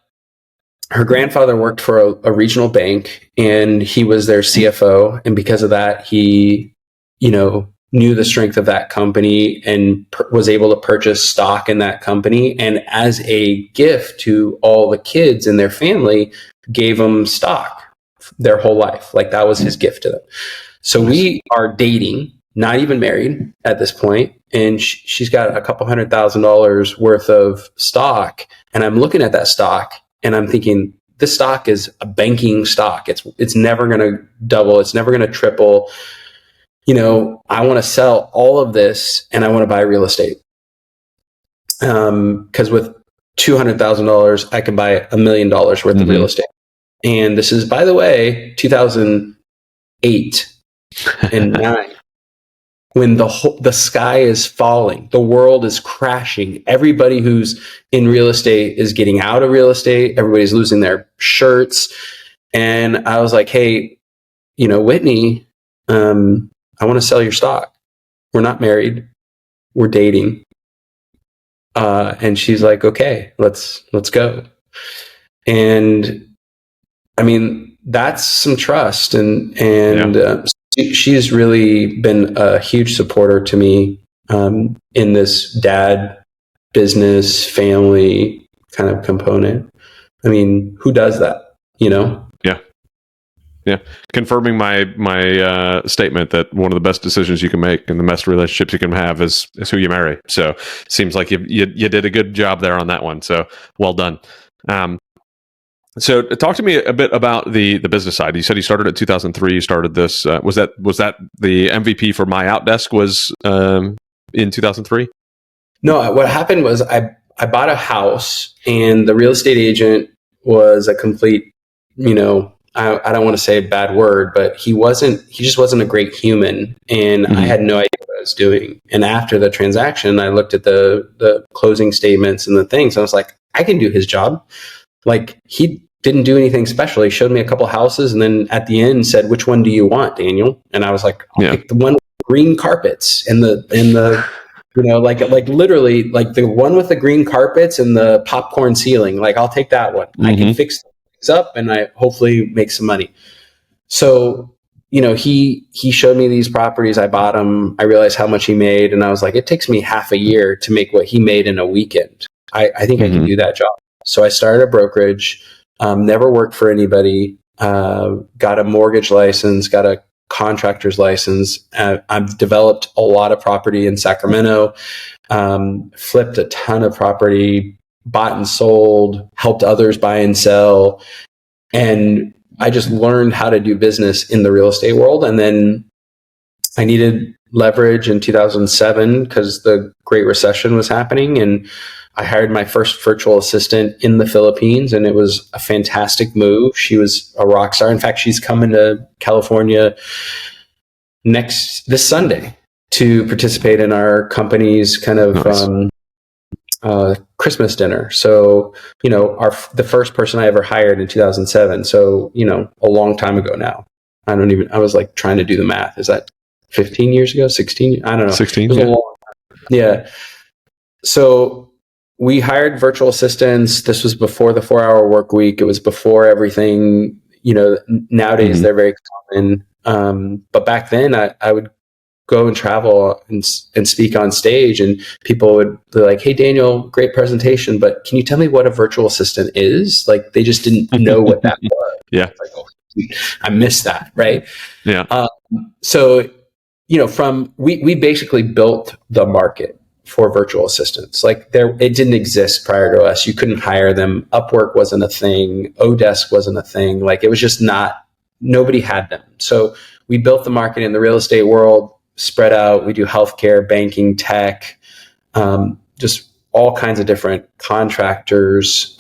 her grandfather worked for a regional bank, and he was their CFO. And because of that, he, knew the strength of that company and was able to purchase stock in that company. And as a gift to all the kids in their family, gave them stock their whole life. Like, that was his gift to them. So we are dating, not even married at this point, and she's got a couple $100,000 worth of stock. And I'm looking at that stock and I'm thinking, this stock is a banking stock. It's never going to double. It's never going to triple. I want to sell all of this and I want to buy real estate. Because with $200,000, I can buy $1 million worth of real estate. And this is, by the way, 2008 and 9. When the sky is falling, the world is crashing. Everybody who's in real estate is getting out of real estate. Everybody's losing their shirts. And I was like, hey, Whitney, I want to sell your stock. We're not married. We're dating. And she's like, okay, let's go. And I mean, that's some trust. And she's really been a huge supporter to me in this dad, business, family kind of component. I mean, who does that, Yeah. Confirming my statement that one of the best decisions you can make and the best relationships you can have is who you marry. So seems like you did a good job there on that one. So well done. So talk to me a bit about the business side. You said you started at 2003. You started this. Was that the MVP for MyOutdesk was in 2003? No, what happened was I bought a house, and the real estate agent was a complete, I don't want to say a bad word, but he just wasn't a great human. And I had no idea what I was doing. And after the transaction, I looked at the closing statements and the things. And I was like, I can do his job. Like, he didn't do anything special. He showed me a couple houses, and then at the end said, which one do you want, Daniel? And I was like, I'll pick the one with green carpets and the like literally like the one with the green carpets and the popcorn ceiling. Like, I'll take that one. I can fix things up and I hopefully make some money. So, he showed me these properties. I bought them. I realized how much he made. And I was like, it takes me half a year to make what he made in a weekend. I think I can do that job. So I started a brokerage, never worked for anybody, got a mortgage license, got a contractor's license. I've developed a lot of property in Sacramento, flipped a ton of property, bought and sold, helped others buy and sell. And I just learned how to do business in the real estate world. And then I needed leverage in 2007 because the Great Recession was happening. And I hired my first virtual assistant in the Philippines, and it was a fantastic move. She was a rock star. In fact, she's coming to California this Sunday to participate in our company's kind of nice. Christmas dinner. So, the first person I ever hired in 2007. So, a long time ago now. I was like trying to do the math. Is that 15 years ago? 16? I don't know. 16. Yeah. So we hired virtual assistants. This was before the 4-hour work week. It was before everything, nowadays they're very common. But back then I would go and travel and speak on stage, and people would be like, "Hey, Daniel, great presentation, but can you tell me what a virtual assistant is?" Like, they just didn't know what that was. Yeah. Like, oh, I missed that. Right. Yeah. So, we basically built the market for virtual assistants. Like, it didn't exist prior to us. You couldn't hire them. Upwork wasn't a thing. Odesk wasn't a thing. Like, it was just nobody had them. So we built the market in the real estate world, spread out. We do healthcare, banking, tech, just all kinds of different contractors.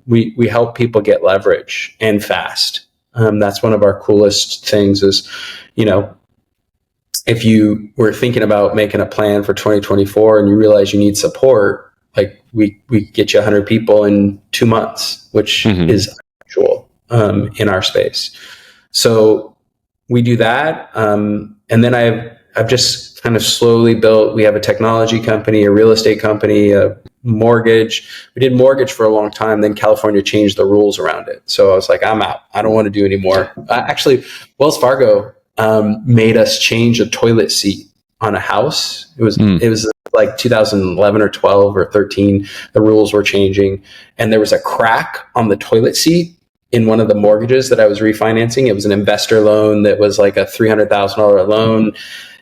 We help people get leverage and fast. That's one of our coolest things is, if you were thinking about making a plan for 2024 and you realize you need support, like we get you 100 people in 2 months, which is unusual in our space. So we do that. And then I've just kind of slowly built, we have a technology company, a real estate company, a mortgage. We did mortgage for a long time. Then California changed the rules around it. So I was like, I'm out. I don't want to do anymore. Actually, Wells Fargo made us change a toilet seat on a house. It was like 2011 or 12 or 13. The rules were changing, and there was a crack on the toilet seat in one of the mortgages that I was refinancing. It was an investor loan that was like a $300,000 loan,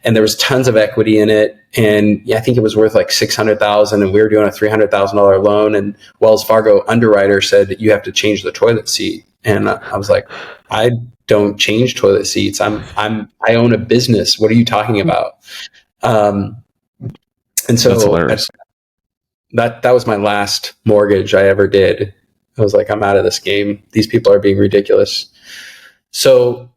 and there was tons of equity in it. And I think it was worth like $600,000, and we were doing a $300,000 loan. And Wells Fargo underwriter said, "You have to change the toilet seat." And I was like, I don't change toilet seats. I own a business. What are you talking about? And so that's hilarious. That was my last mortgage I ever did. I was like, I'm out of this game. These people are being ridiculous. So,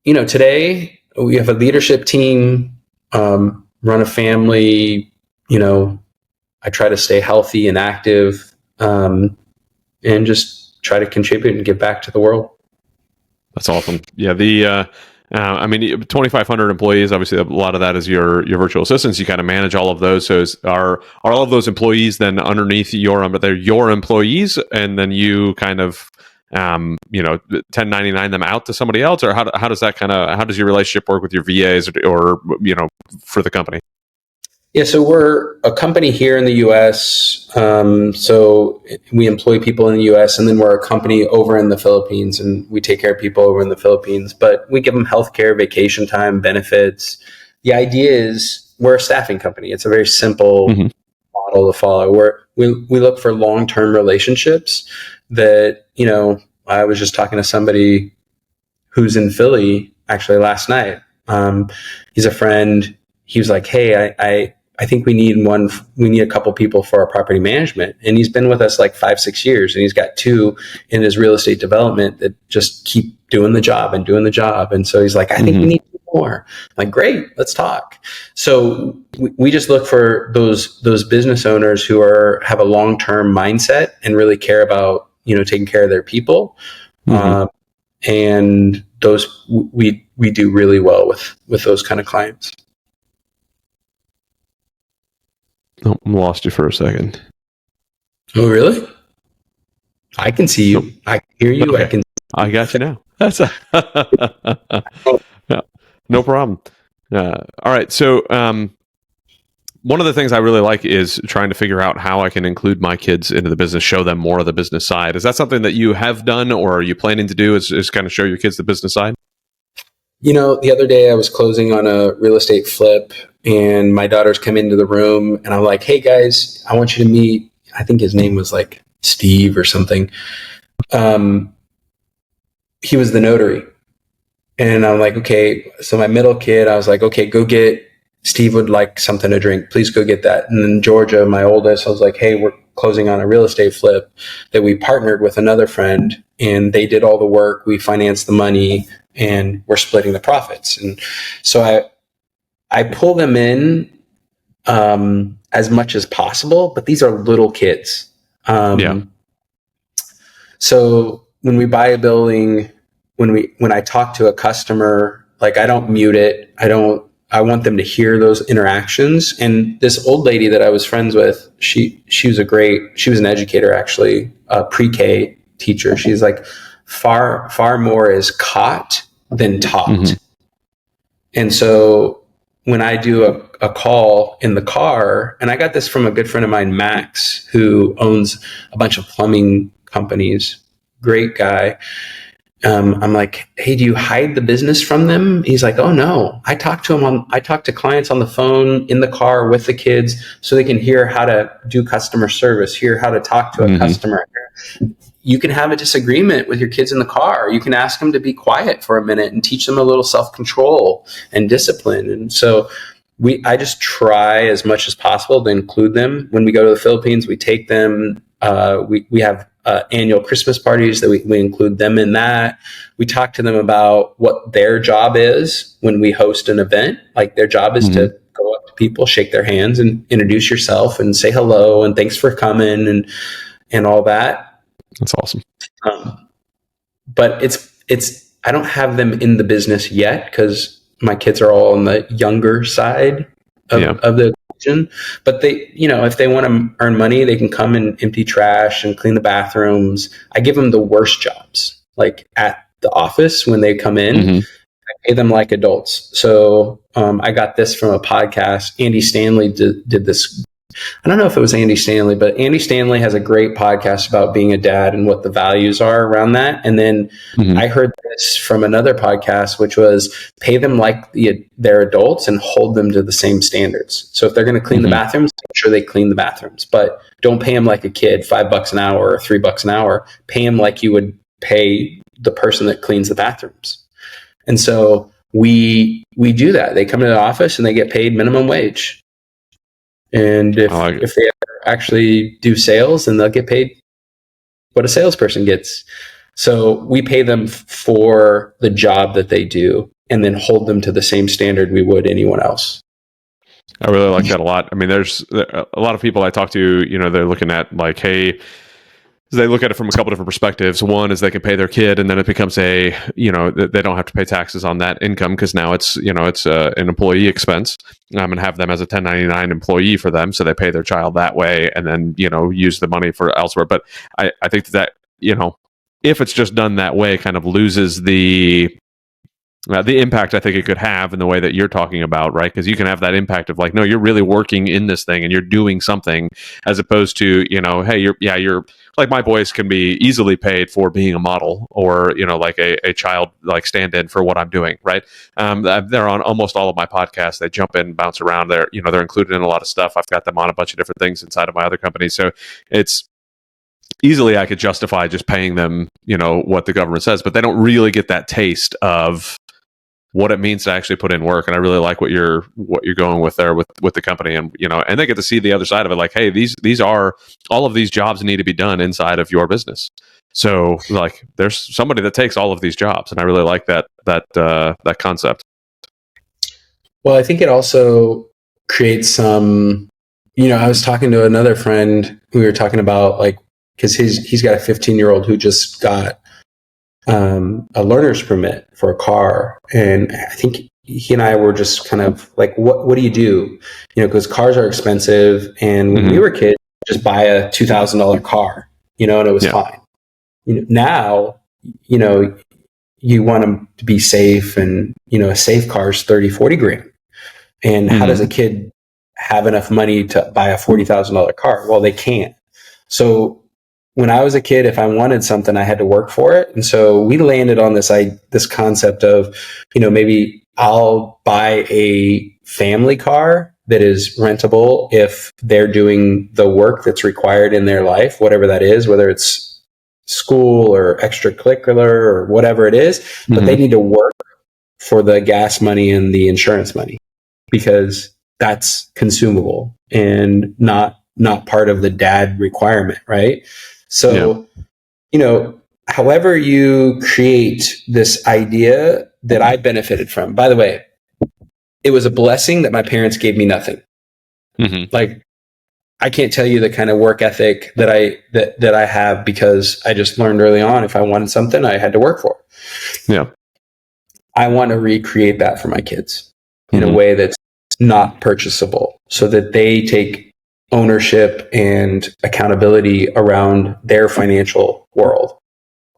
today we have a leadership team, run a family. I try to stay healthy and active, and just try to contribute and give back to the world. That's awesome. Yeah. 2,500 employees, obviously a lot of that is your virtual assistants. You kind of manage all of those. So are all of those employees then underneath they're your employees, and then you kind of, 1099 them out to somebody else, or how does your relationship work with your VAs or for the company? Yeah, so we're a company here in the U.S. So we employ people in the U.S. and then we're a company over in the Philippines, and we take care of people over in the Philippines. But we give them healthcare, vacation time, benefits. The idea is we're a staffing company. It's a very simple model to follow. We look for long-term relationships that, I was just talking to somebody who's in Philly actually last night. He's a friend. He was like, "Hey, I think we need a couple people for our property management." And he's been with us like 5-6 years, and he's got 2 in his real estate development that just keep doing the job. And so he's like, "I think we need more." I'm like, "Great, let's talk." So we just look for those business owners who have a long-term mindset and really care about, taking care of their people. And those, we do really well with those kind of clients. Oh, I lost you for a second. Oh, really? I can see you. Nope. I can hear you. Okay. I got you now. That's yeah, no problem. All right. So one of the things I really like is trying to figure out how I can include my kids into the business, show them more of the business side. Is that something that you have done, or are you planning to do? Is kind of show your kids the business side? The other day I was closing on a real estate flip and my daughters come into the room and I'm like, hey guys, I want you to meet, I think his name was like Steve or something. He was the notary. And I'm like, okay. So my middle kid, I was like, okay, go get, Steve would like something to drink. Please go get that. And then Georgia, my oldest, I was like, hey, we're closing on a real estate flip that we partnered with another friend and they did all the work. We financed the money and we're splitting the profits. And so I pull them in as much as possible, but these are little kids. So when we buy a building, when I talk to a customer, like I don't mute it. I want them to hear those interactions. And this old lady that I was friends with, she was an educator, actually, a pre-K teacher. She's like, far more is caught than taught. Mm-hmm. And so when I do a call in the car, and I got this from a good friend of mine, Max, who owns a bunch of plumbing companies, great guy. I'm like, hey, do you hide the business from them? He's like, oh no, I talk to clients on the phone in the car with the kids so they can hear how to do customer service, hear how to talk to a customer. You can have a disagreement with your kids in the car. You can ask them to be quiet for a minute and teach them a little self-control and discipline. And so I just try as much as possible to include them. When we go to the Philippines, we take them, we have annual Christmas parties that we include them in that. We talk to them about what their job is when we host an event. Like their job is to go up to people, shake their hands and introduce yourself and say hello and thanks for coming and all that. That's awesome. But I don't have them in the business yet because my kids are all on the younger side of the equation. But they, if they want to earn money, they can come and empty trash and clean the bathrooms. I give them the worst jobs, like at the office when they come in. I pay them like adults. So I got this from a podcast. Andy Stanley did this. I don't know if it was Andy Stanley, but Andy Stanley has a great podcast about being a dad and what the values are around that. And then I heard this from another podcast, which was pay them like they're adults and hold them to the same standards. So if they're going to clean the bathrooms, make sure they clean the bathrooms, but don't pay them like a kid, $5 an hour or $3 an hour. Pay them like you would pay the person that cleans the bathrooms. And so we do that. They come to the office and they get paid minimum wage. And if they ever actually do sales, then they'll get paid what a salesperson gets. So we pay them for the job that they do and then hold them to the same standard we would anyone else. I really like that a lot. I mean, there's a lot of people I talk to, they're looking at like, hey, they look at it from a couple different perspectives. One is they can pay their kid, and then it becomes they don't have to pay taxes on that income because now it's an employee expense, and have them as a 1099 employee for them, so they pay their child that way, and then use the money for elsewhere. But I think that if it's just done that way, kind of loses the impact I think it could have in the way that you're talking about, right? Because you can have that impact of like, no, you're really working in this thing and you're doing something, as opposed to, hey, you're like, my boys can be easily paid for being a model or, like a child, like stand-in for what I'm doing, right? They're on almost all of my podcasts. They jump in, bounce around. They're included in a lot of stuff. I've got them on a bunch of different things inside of my other companies. So it's easily I could justify just paying them, what the government says, but they don't really get that taste of what it means to actually put in work. And I really like what you're going with there with the company, and and they get to see the other side of it. Like, hey, these are all of these jobs need to be done inside of your business. So like, there's somebody that takes all of these jobs, and I really like that concept. Well, I think it also creates some. I was talking to another friend. We were talking about like, because he's got a 15-year-old who just got a learner's permit for a car. And I think he and I were just kind of like, what do you do? Because cars are expensive. And when we were kids, just buy a $2,000 car, and it was fine. Now, you want them to be safe, and, a safe car is 30, 40 grand. And how does a kid have enough money to buy a $40,000 car? Well, they can't. So when I was a kid, if I wanted something, I had to work for it. And so we landed on this concept of, maybe I'll buy a family car that is rentable if they're doing the work that's required in their life, whatever that is, whether it's school or extracurricular or whatever it is, but they need to work for the gas money and the insurance money because that's consumable and not part of the dad requirement, right? So, however you create this idea that I benefited from, by the way, it was a blessing that my parents gave me nothing. Like, I can't tell you the kind of work ethic that I have because I just learned early on, if I wanted something, I had to work for it. Yeah. I want to recreate that for my kids in a way that's not purchasable so that they take ownership and accountability around their financial world.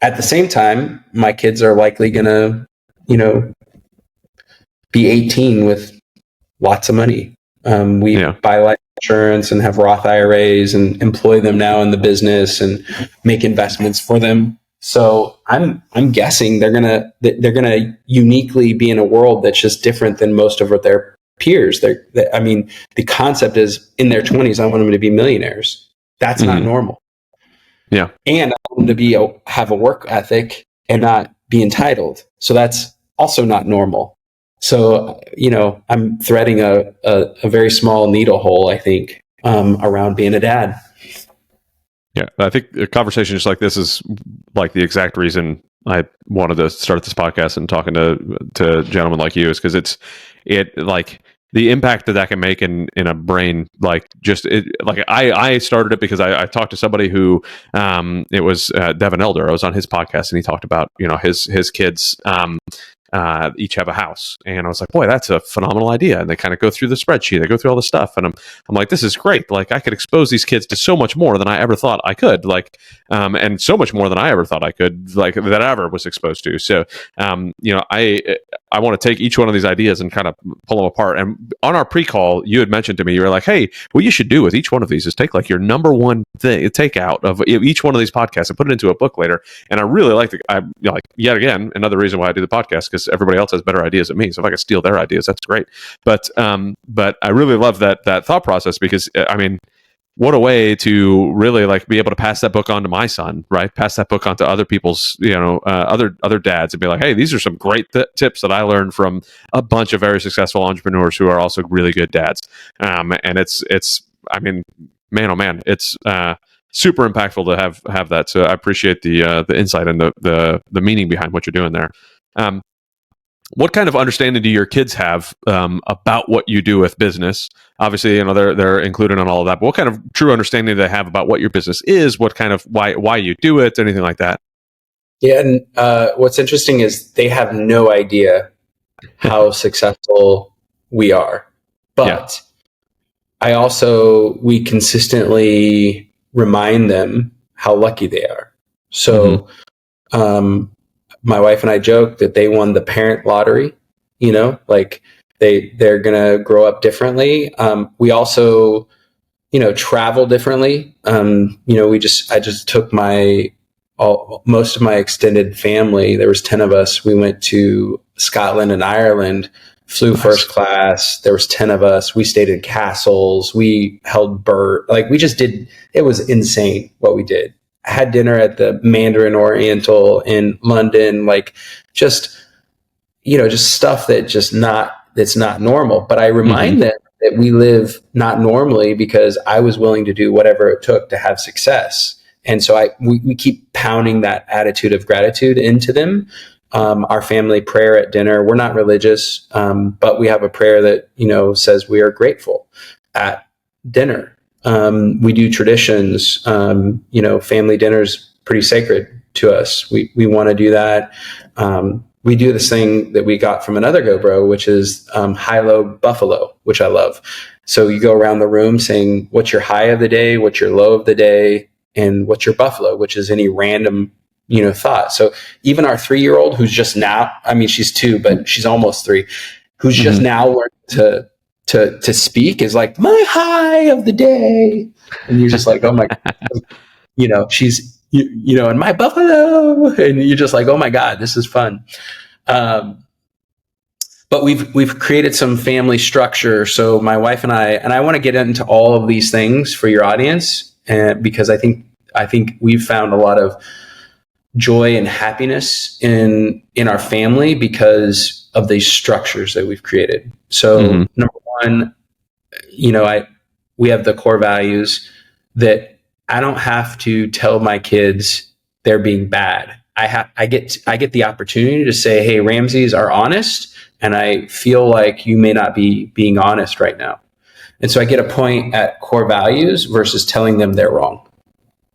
At the same time, my kids are likely going to, be 18 with lots of money. We buy life insurance and have Roth IRAs and employ them now in the business and make investments for them. So I'm guessing they're gonna uniquely be in a world that's just different than most of their peers. The concept is in their 20s, I want them to be millionaires. That's not normal. Yeah. And I want them to have a work ethic and not be entitled. So that's also not normal. So, I'm threading a very small needle hole, I think, around being a dad. Yeah. I think a conversation just like this is like the exact reason I wanted to start this podcast and talking to gentlemen like you is because it like the impact that can make in a brain, like just I started it because I talked to somebody who it was Devin Elder. I was on his podcast and he talked about his kids each have a house, and I was like, boy, that's a phenomenal idea. And they kind of go through the spreadsheet, they go through all the stuff, and I'm like, this is great. Like, I could expose these kids to so much more than I ever thought I could, and so much more than I ever thought I could, like, that I ever was exposed to. So I want to take each one of these ideas and kind of pull them apart. And on our pre-call, you had mentioned to me, you were like, hey, what you should do with each one of these is take like your number one thing, take out of each one of these podcasts and put it into a book later. And I really yet again, another reason why I do the podcast, because everybody else has better ideas than me. So if I could steal their ideas, that's great. But I really love that thought process because, what a way to really be able to pass that book on to my son, right? Pass that book on to other people's, other dads and be like, hey, these are some great tips that I learned from a bunch of very successful entrepreneurs who are also really good dads. And it's man, oh man, it's super impactful to have that. So I appreciate the insight and the meaning behind what you're doing there. What kind of understanding do your kids have about what you do with business? Obviously, they're included in all of that. But what kind of true understanding do they have about what your business is? What kind of why you do it? Anything like that? Yeah, and what's interesting is they have no idea how successful we are. But we consistently remind them how lucky they are. So, my wife and I joke that they won the parent lottery, they're going to grow up differently. We also, travel differently. I just took most of my extended family. There was 10 of us. We went to Scotland and Ireland, flew first class. There was 10 of us. We stayed in castles. We held it was insane what we did. I had dinner at the Mandarin Oriental in London, just stuff that's not normal. But I remind them that we live not normally because I was willing to do whatever it took to have success. And so we keep pounding that attitude of gratitude into them. Our family prayer at dinner, we're not religious, but we have a prayer that, says we are grateful at dinner. We do traditions, family dinner's pretty sacred to us. We want to do that. We do this thing that we got from another GoBro, which is high-low buffalo, which I love. So you go around the room saying, what's your high of the day? What's your low of the day? And what's your buffalo, which is any random, thought. So even our 3-year-old who's just now, she's 2, but she's almost 3, who's just now learned to speak is like, my high of the day. And you're just like, oh my God. she's, and my buffalo, and you're just like, oh my God, this is fun. But we've created some family structure. So my wife and I want to get into all of these things for your audience, because I think we've found a lot of joy and happiness in our family because of these structures that we've created. So number one, we have the core values that I don't have to tell my kids they're being bad. I get the opportunity to say, hey, Ramseys are honest, and I feel like you may not be being honest right now. And so I get a point at core values versus telling them they're wrong,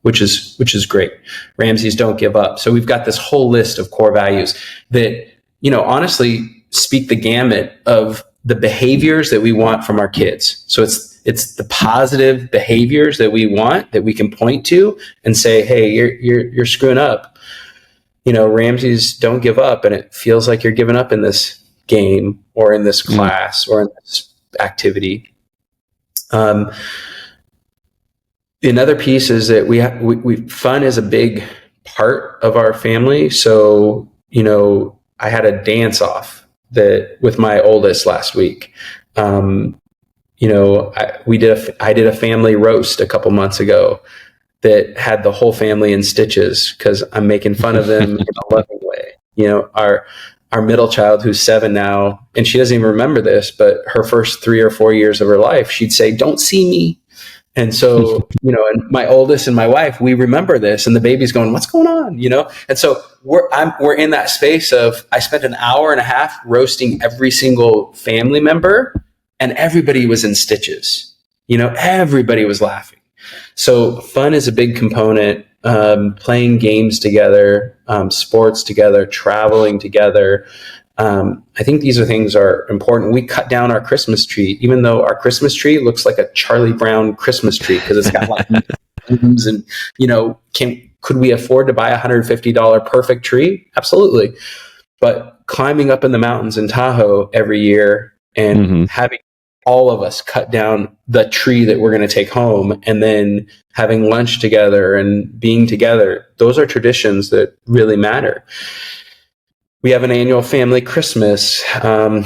which is great. Ramseys don't give up. So we've got this whole list of core values that, honestly speak the gamut of the behaviors that we want from our kids. So it's the positive behaviors that we want, that we can point to and say, hey, you're screwing up. Ramseys don't give up, and it feels like you're giving up in this game or in this class or in this activity. Another piece is that fun is a big part of our family. So, I had a dance off with my oldest last week. I did a family roast a couple months ago that had the whole family in stitches because I'm making fun of them in a loving way. Our middle child, who's 7 now, and she doesn't even remember this, but her first 3 or 4 years of her life, she'd say, "Don't see me." And so, and my oldest and my wife, we remember this, and the baby's going, "What's going on?" And so we're in that space of, I spent an hour and a half roasting every single family member, and everybody was in stitches. Everybody was laughing. So fun is a big component. Playing games together, sports together, traveling together. I think these things are important. We cut down our Christmas tree, even though our Christmas tree looks like a Charlie Brown Christmas tree because it's got like balloons and, could we afford to buy a $150 perfect tree? Absolutely. But climbing up in the mountains in Tahoe every year and having all of us cut down the tree that we're going to take home, and then having lunch together and being together, those are traditions that really matter. We have an annual family Christmas. They're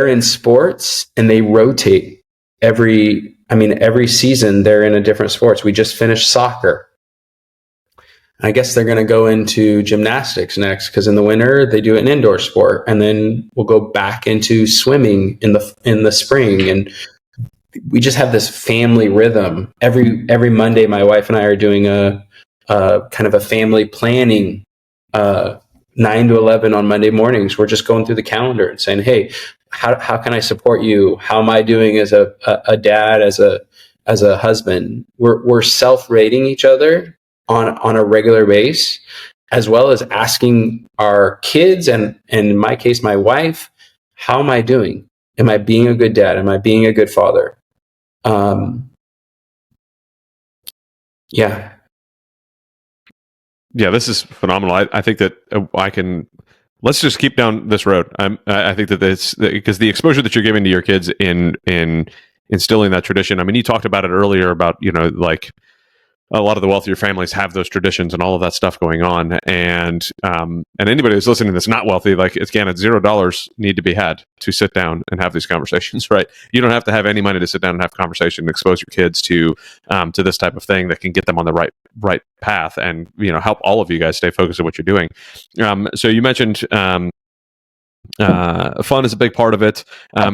in sports and they rotate every season. They're in a different sports. We just finished soccer. I guess they're going to go into gymnastics next, because in the winter they do an indoor sport, and then we'll go back into swimming in the spring. And we just have this family rhythm. Every Monday, my wife and I are doing a kind of a family planning 9 to 11 on Monday mornings. We're just going through the calendar and saying, hey, how can I support you? How am I doing as a dad, as a husband? We're self-rating each other on a regular basis, as well as asking our kids and in my case, my wife, how am I doing? Am I being a good dad? Am I being a good father? Yeah. Yeah, this is phenomenal. I think that let's just keep down this road. I think that because the exposure that you're giving to your kids in instilling that tradition. I mean, you talked about it earlier about, like a lot of the wealthier families have those traditions and all of that stuff going on. And anybody who's listening that's not wealthy, like, again, it's $0 need to be had to sit down and have these conversations, right? You don't have to have any money to sit down and have a conversation and expose your kids to this type of thing that can get them on the right path and, help all of you guys stay focused on what you're doing. So you mentioned, fun is a big part of it.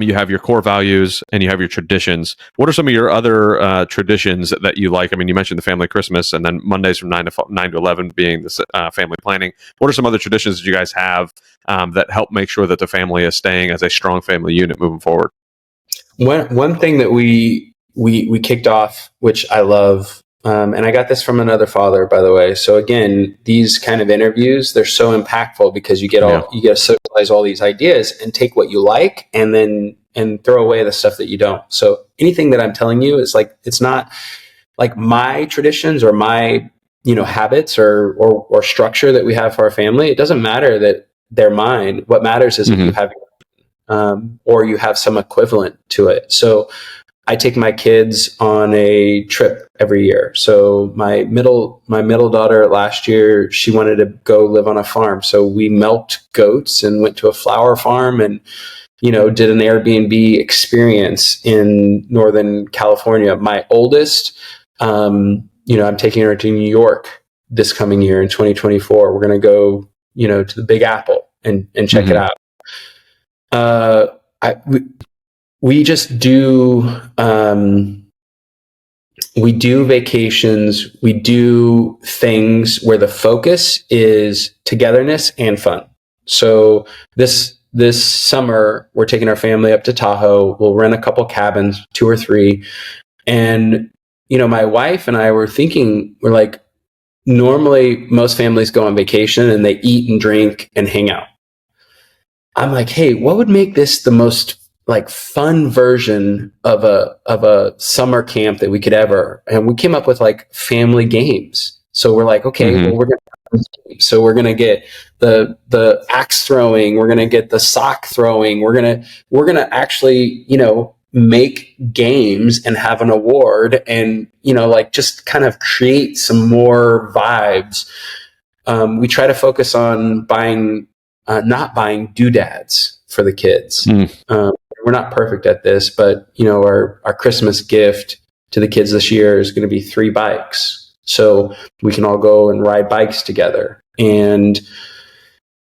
You have your core values and you have your traditions. What are some of your other traditions that you like? I mean, you mentioned the family Christmas, and then Mondays from 9 to 11 being the family planning. What are some other traditions that you guys have that help make sure that the family is staying as a strong family unit moving forward? One thing that we kicked off, which I love, and I got this from another father, by the way. So again, these kind of interviews, they're so impactful because you get to socialize all these ideas and take what you like and throw away the stuff that you don't. So anything that I'm telling you is like, it's not like my traditions or my, habits or structure that we have for our family. It doesn't matter that they're mine. What matters is if you have, or you have some equivalent to it. So I take my kids on a trip every year. So my middle daughter last year, she wanted to go live on a farm. So we milked goats and went to a flower farm and, did an Airbnb experience in Northern California. My oldest, I'm taking her to New York this coming year in 2024. We're going to go, to the Big Apple and check it out. We just do, we do vacations, we do things where the focus is togetherness and fun. So this summer, we're taking our family up to Tahoe. We'll rent a couple cabins, 2 or 3. And, my wife and I were thinking, we're like, normally most families go on vacation and they eat and drink and hang out. I'm like, hey, what would make this the most fun version of a summer camp that we could ever? And we came up with family games. So we're like, okay, well, we're going to get the axe throwing. We're going to get the sock throwing. We're going to actually, make games and have an award and, just kind of create some more vibes. We try to focus on not buying doodads for the kids. We're not perfect at this, but our Christmas gift to the kids this year is going to be 3 bikes. So we can all go and ride bikes together. And,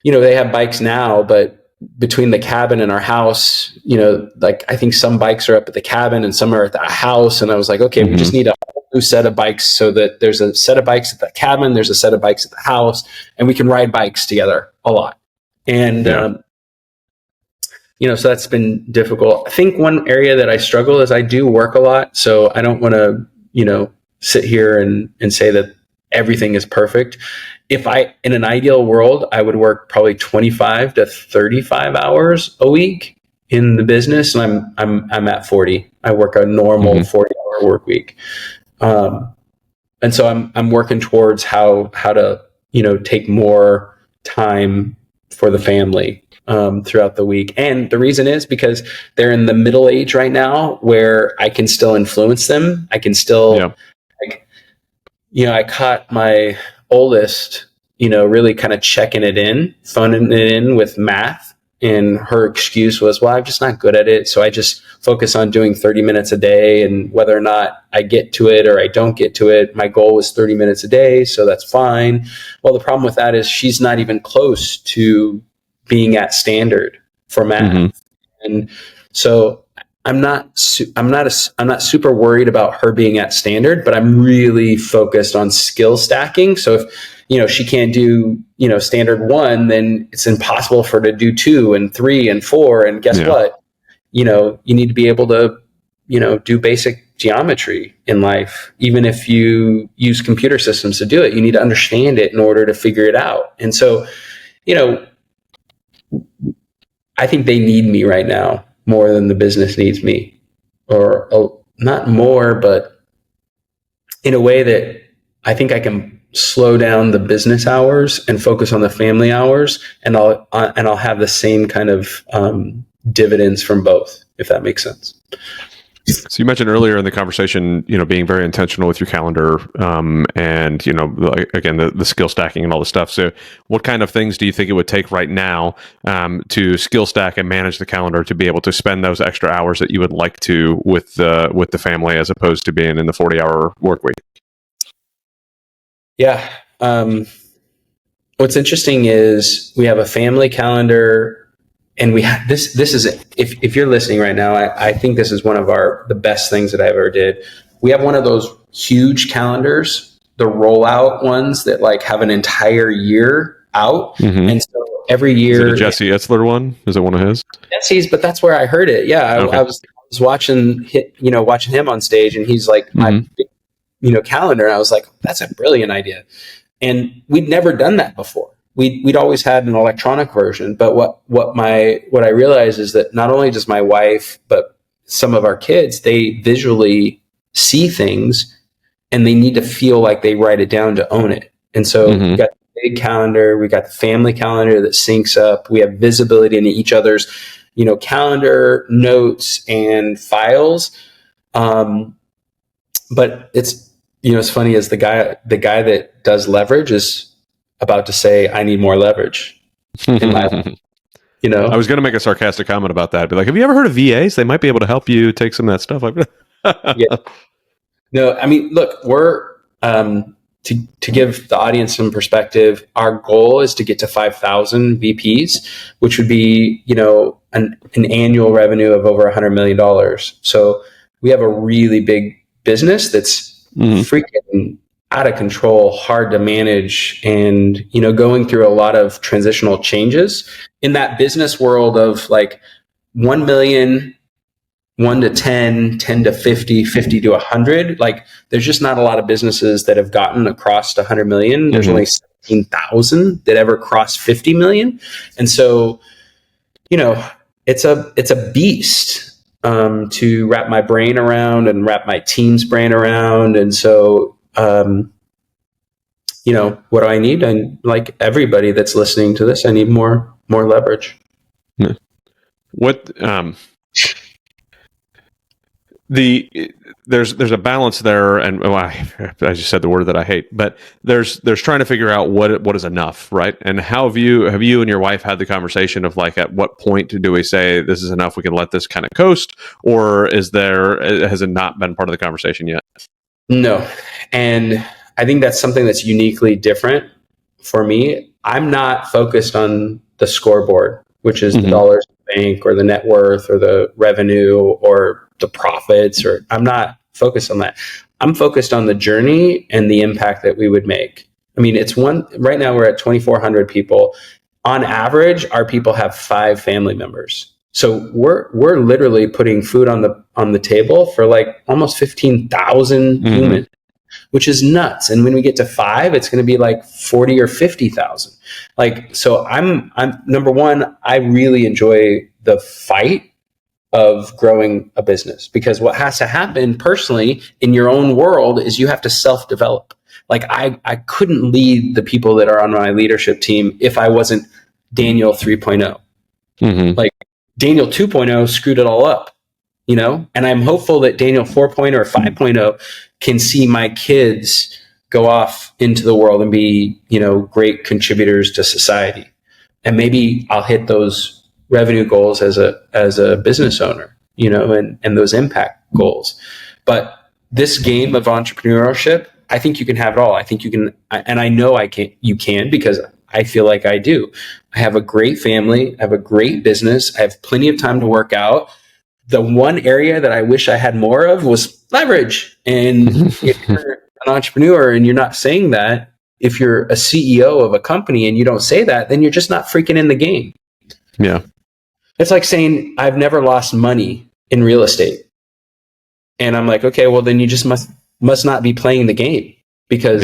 they have bikes now, but between the cabin and our house, I think some bikes are up at the cabin and some are at the house. And I was like, okay, we just need a whole new set of bikes so that there's a set of bikes at the cabin, there's a set of bikes at the house, and we can ride bikes together a lot. And, so that's been difficult. I think one area that I struggle is I do work a lot. So I don't want to, sit here and say that everything is perfect. In an ideal world, I would work probably 25 to 35 hours a week in the business. And I'm at 40. I work a normal 40-hour work week. And so I'm working towards how to, take more time for the family throughout the week. And the reason is because they're in the middle age right now where I can still influence them. I can still, I caught my oldest, really kind of phoning it in with math. And her excuse was, well, I'm just not good at it. So I just focus on doing 30 minutes a day, and whether or not I get to it or I don't get to it, my goal was 30 minutes a day. So that's fine. Well, the problem with that is she's not even close to being at standard for math. And so I'm not super worried about her being at standard, but I'm really focused on skill stacking. So if, she can't do, standard 1, then it's impossible for her to do 2 and 3 and 4. And guess what? You need to be able to, do basic geometry in life. Even if you use computer systems to do it, you need to understand it in order to figure it out. And so, I think they need me right now more than the business needs me, or not more, but in a way that I think I can slow down the business hours and focus on the family hours, and I'll have the same kind of dividends from both, if that makes sense. So you mentioned earlier in the conversation, being very intentional with your calendar, and again, the skill stacking and all the stuff. So, what kind of things do you think it would take right now to skill stack and manage the calendar to be able to spend those extra hours that you would like to with the family, as opposed to being in the 40-hour work week? Yeah. What's interesting is we have a family calendar. And we have this is, if you're listening right now, I think this is one of the best things that I ever did. We have one of those huge calendars, the rollout ones that have an entire year out. And so every year. Is it a Jesse Itzler one? Is it one of his? Jesse's, but that's where I heard it. Yeah. Okay. I was watching him on stage, and he's like, my calendar. And I was like, that's a brilliant idea. And we'd never done that before. We'd always had an electronic version, but what I realized is that not only does my wife, but some of our kids, they visually see things and they need to feel like they write it down to own it. And so we got the big calendar, we got the family calendar that syncs up. We have visibility into each other's, calendar notes and files. But it's, it's funny, is the guy that does leverage is about to say, I need more leverage in my life, I was going to make a sarcastic comment about that. Be like, have you ever heard of VAs? They might be able to help you take some of that stuff. Yeah. No, I mean, look, we're, to give the audience some perspective, our goal is to get to 5,000 VPs, which would be, an annual revenue of over $100 million. So we have a really big business that's freaking out of control, hard to manage, and, going through a lot of transitional changes in that business world of like 1 million, 1 to 10, 10 to 50, 50 to 100. Like, there's just not a lot of businesses that have gotten across 100 million. There's only 17,000 that ever crossed 50 million. And so, it's a beast to wrap my brain around and wrap my team's brain around. And so, what do I need? And like everybody that's listening to this, I need more leverage. What, there's a balance there, and I just said the word that I hate, but there's trying to figure out what is enough, right? And how have you and your wife had the conversation of like, at what point do we say this is enough, we can let this kind of coast, or has it not been part of the conversation yet? No, and I think that's something that's uniquely different for me. I'm not focused on the scoreboard, which is the dollars in the bank or the net worth or the revenue or the profits, or I'm not focused on that. I'm focused on the journey and the impact that we would make. I mean, right now we're at 2,400 people. On average, our people have 5 family members. So we're literally putting food on the table for like almost 15,000 humans, which is nuts. And when we get to 5, it's going to be like 40 or 50,000. Like, so I'm number one, I really enjoy the fight of growing a business, because what has to happen personally in your own world is you have to self-develop. Like I couldn't lead the people that are on my leadership team if I wasn't Daniel 3.0. Like Daniel 2.0 screwed it all up, and I'm hopeful that Daniel 4.0 or 5.0 can see my kids go off into the world and be, great contributors to society. And maybe I'll hit those revenue goals as a business owner, and those impact goals. But this game of entrepreneurship, I think you can have it all. I think you can, and I know you can, because I feel like I do. I have a great family. I have a great business. I have plenty of time to work out. The one area that I wish I had more of was leverage. And if you're an entrepreneur and you're not saying that, if you're a CEO of a company and you don't say that, then you're just not freaking in the game. Yeah. It's like saying, I've never lost money in real estate. And I'm like, okay, well, then you just must not be playing the game, because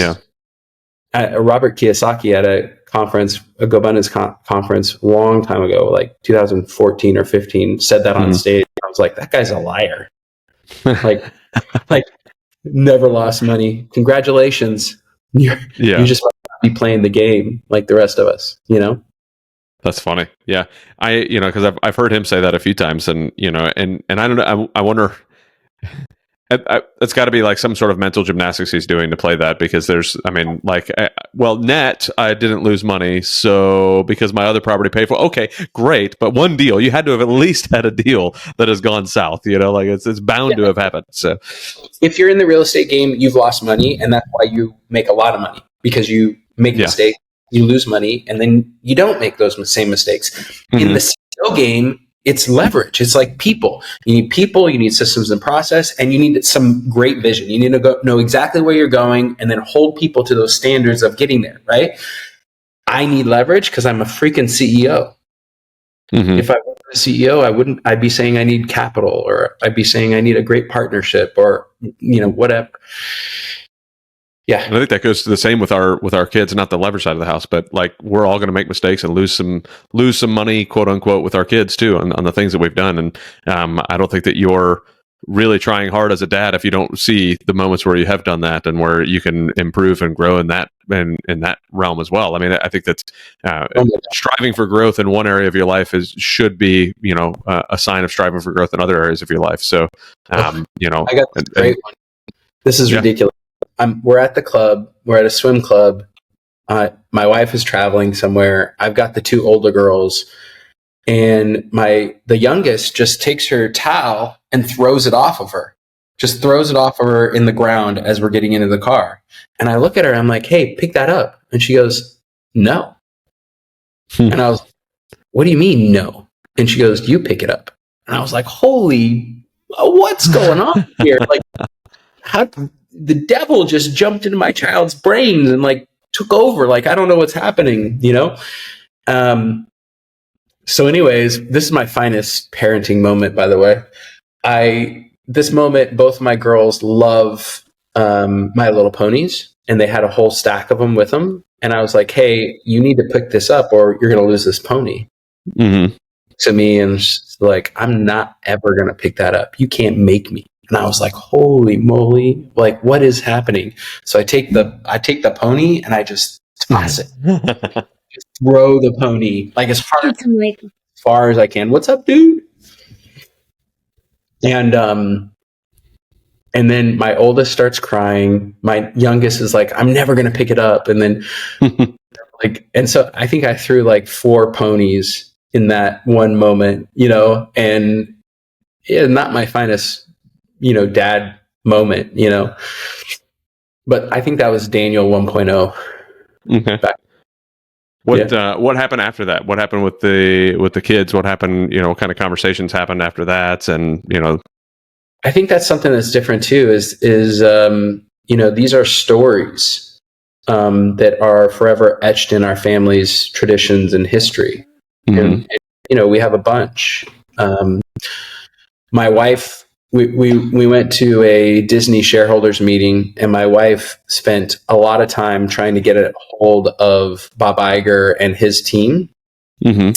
Robert Kiyosaki at a conference, a GoBundance conference a long time ago, like 2014 or 15, said that on stage. I was like, that guy's a liar. like never lost money. Congratulations. You just must not be playing the game like the rest of us, That's funny. Yeah. Because I've heard him say that a few times, and, and I don't know, I wonder, it's got to be like some sort of mental gymnastics he's doing to play that, because net, I didn't lose money. So because my other property paid for, okay, great. But one deal, you had to have at least had a deal that has gone south, like it's bound to have happened. So if you're in the real estate game, you've lost money, and that's why you make a lot of money, because you make mistakes. You lose money, and then you don't make those same mistakes. In the CEO game, it's leverage. It's like people. You need people, you need systems and process, and you need some great vision. You need to know exactly where you're going, and then hold people to those standards of getting there, right? I need leverage because I'm a freaking CEO. If I were a CEO, I'd be saying I need capital, or I'd be saying I need a great partnership, or, whatever. Yeah. And I think that goes to the same with our kids, not the leverage side of the house, but like we're all going to make mistakes and lose some money, quote unquote, with our kids too, on the things that we've done. And I don't think that your really trying hard as a dad if you don't see the moments where you have done that and where you can improve and grow in that realm as well. I mean, I think that's striving for growth in one area of your life should be, a sign of striving for growth in other areas of your life. So, I got this great one. This is ridiculous. We're at the club. We're at a swim club. My wife is traveling somewhere. I've got the two older girls, and the youngest just takes her towel and throws it off of her. Just throws it off of her in the ground as we're getting into the car. And I look at her. I'm like, "Hey, pick that up." And she goes, "No." And I was, "What do you mean no?" And she goes, "You pick it up." And I was like, "Holy, what's going on here? Like, how the devil just jumped into my child's brains and like took over. Like, I don't know what's happening, So anyways, this is my finest parenting moment, by the way. This moment, both my girls love My Little Ponies, and they had a whole stack of them with them. And I was like, "Hey, you need to pick this up or you're going to lose this pony." Mm-hmm. To me, and she's like, "I'm not ever going to pick that up. You can't make me." And I was like, "Holy moly, like what is happening?" So I take the pony and I just toss it. Just throw the pony like as far as I can. "What's up, dude?" And then my oldest starts crying. My youngest is like, "I'm never going to pick it up." And then and so I think I threw like 4 ponies in that one moment, and not my finest, dad moment, but I think that was Daniel 1.0. Okay. What happened after that? What happened with the kids? What happened, what kind of conversations happened after that? And, I think that's something that's different too, is these are stories that are forever etched in our family's traditions and history. Mm-hmm. And we have a bunch. My wife, we went to a Disney shareholders meeting, and my wife spent a lot of time trying to get a hold of Bob Iger and his team. Mm-hmm.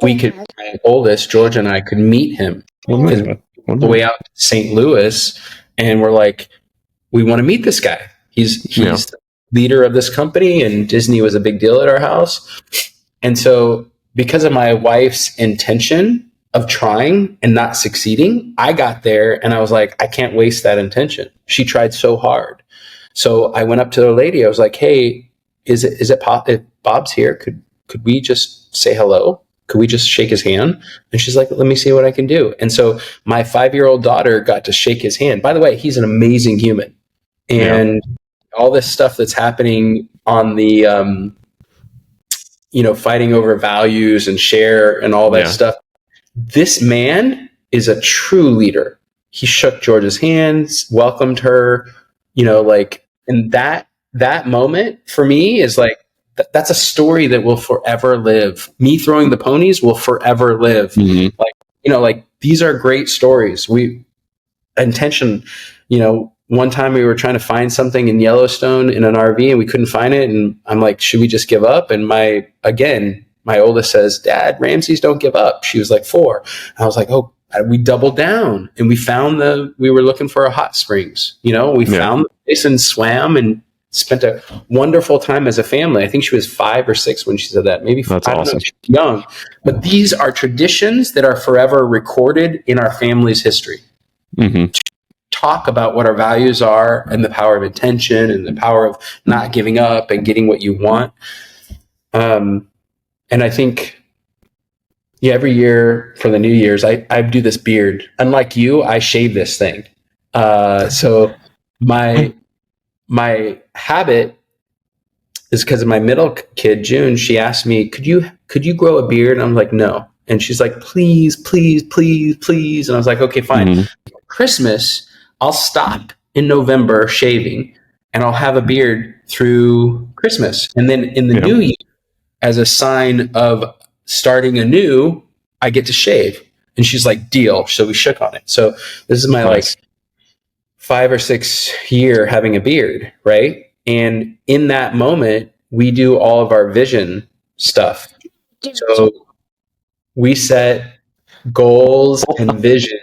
My oldest, George, and I could meet him the way out to St. Louis, and we're like, "We want to meet this guy. He's the leader of this company, and Disney was a big deal at our house." And so, because of my wife's intention of trying and not succeeding, I got there and I was like, "I can't waste that intention. She tried so hard." So I went up to the lady. I was like, "Hey, is it if Bob's here, could we just say hello? Could we just shake his hand?" And she's like, "Let me see what I can do." And so my 5-year-old daughter got to shake his hand. By the way, he's an amazing human. And all this stuff that's happening on the, fighting over values and share and all that stuff. This man is a true leader. He shook George's hands, welcomed her, and that moment for me is like, that's a story that will forever live. Me throwing the ponies will forever live. Mm-hmm. Like these are great stories. One time we were trying to find something in Yellowstone in an RV and we couldn't find it. And I'm like, "Should we just give up?" And my oldest says, "Dad, Ramseys don't give up." She was like 4. And I was like, "Oh," we doubled down and we were looking for a hot springs. We found the place and swam and spent a wonderful time as a family. I think she was 5 or 6 when she said that. Maybe 5. That's awesome. She's young. But these are traditions that are forever recorded in our family's history. Mm-hmm. Talk about what our values are and the power of intention and the power of not giving up and getting what you want. And I think, every year for the New Year's, I do this beard. Unlike you, I shave this thing. So my habit is because of my middle kid, June. She asked me, could you grow a beard? And I'm like, "No." And she's like, "Please, please, please, please." And I was like, "Okay, fine." Mm-hmm. Christmas, I'll stop in November shaving and I'll have a beard through Christmas. And then in the new year, as a sign of starting anew, I get to shave. And she's like, "Deal." So we shook on it. So this is my 5 or 6 year having a beard, right? And in that moment, we do all of our vision stuff. So we set goals and vision.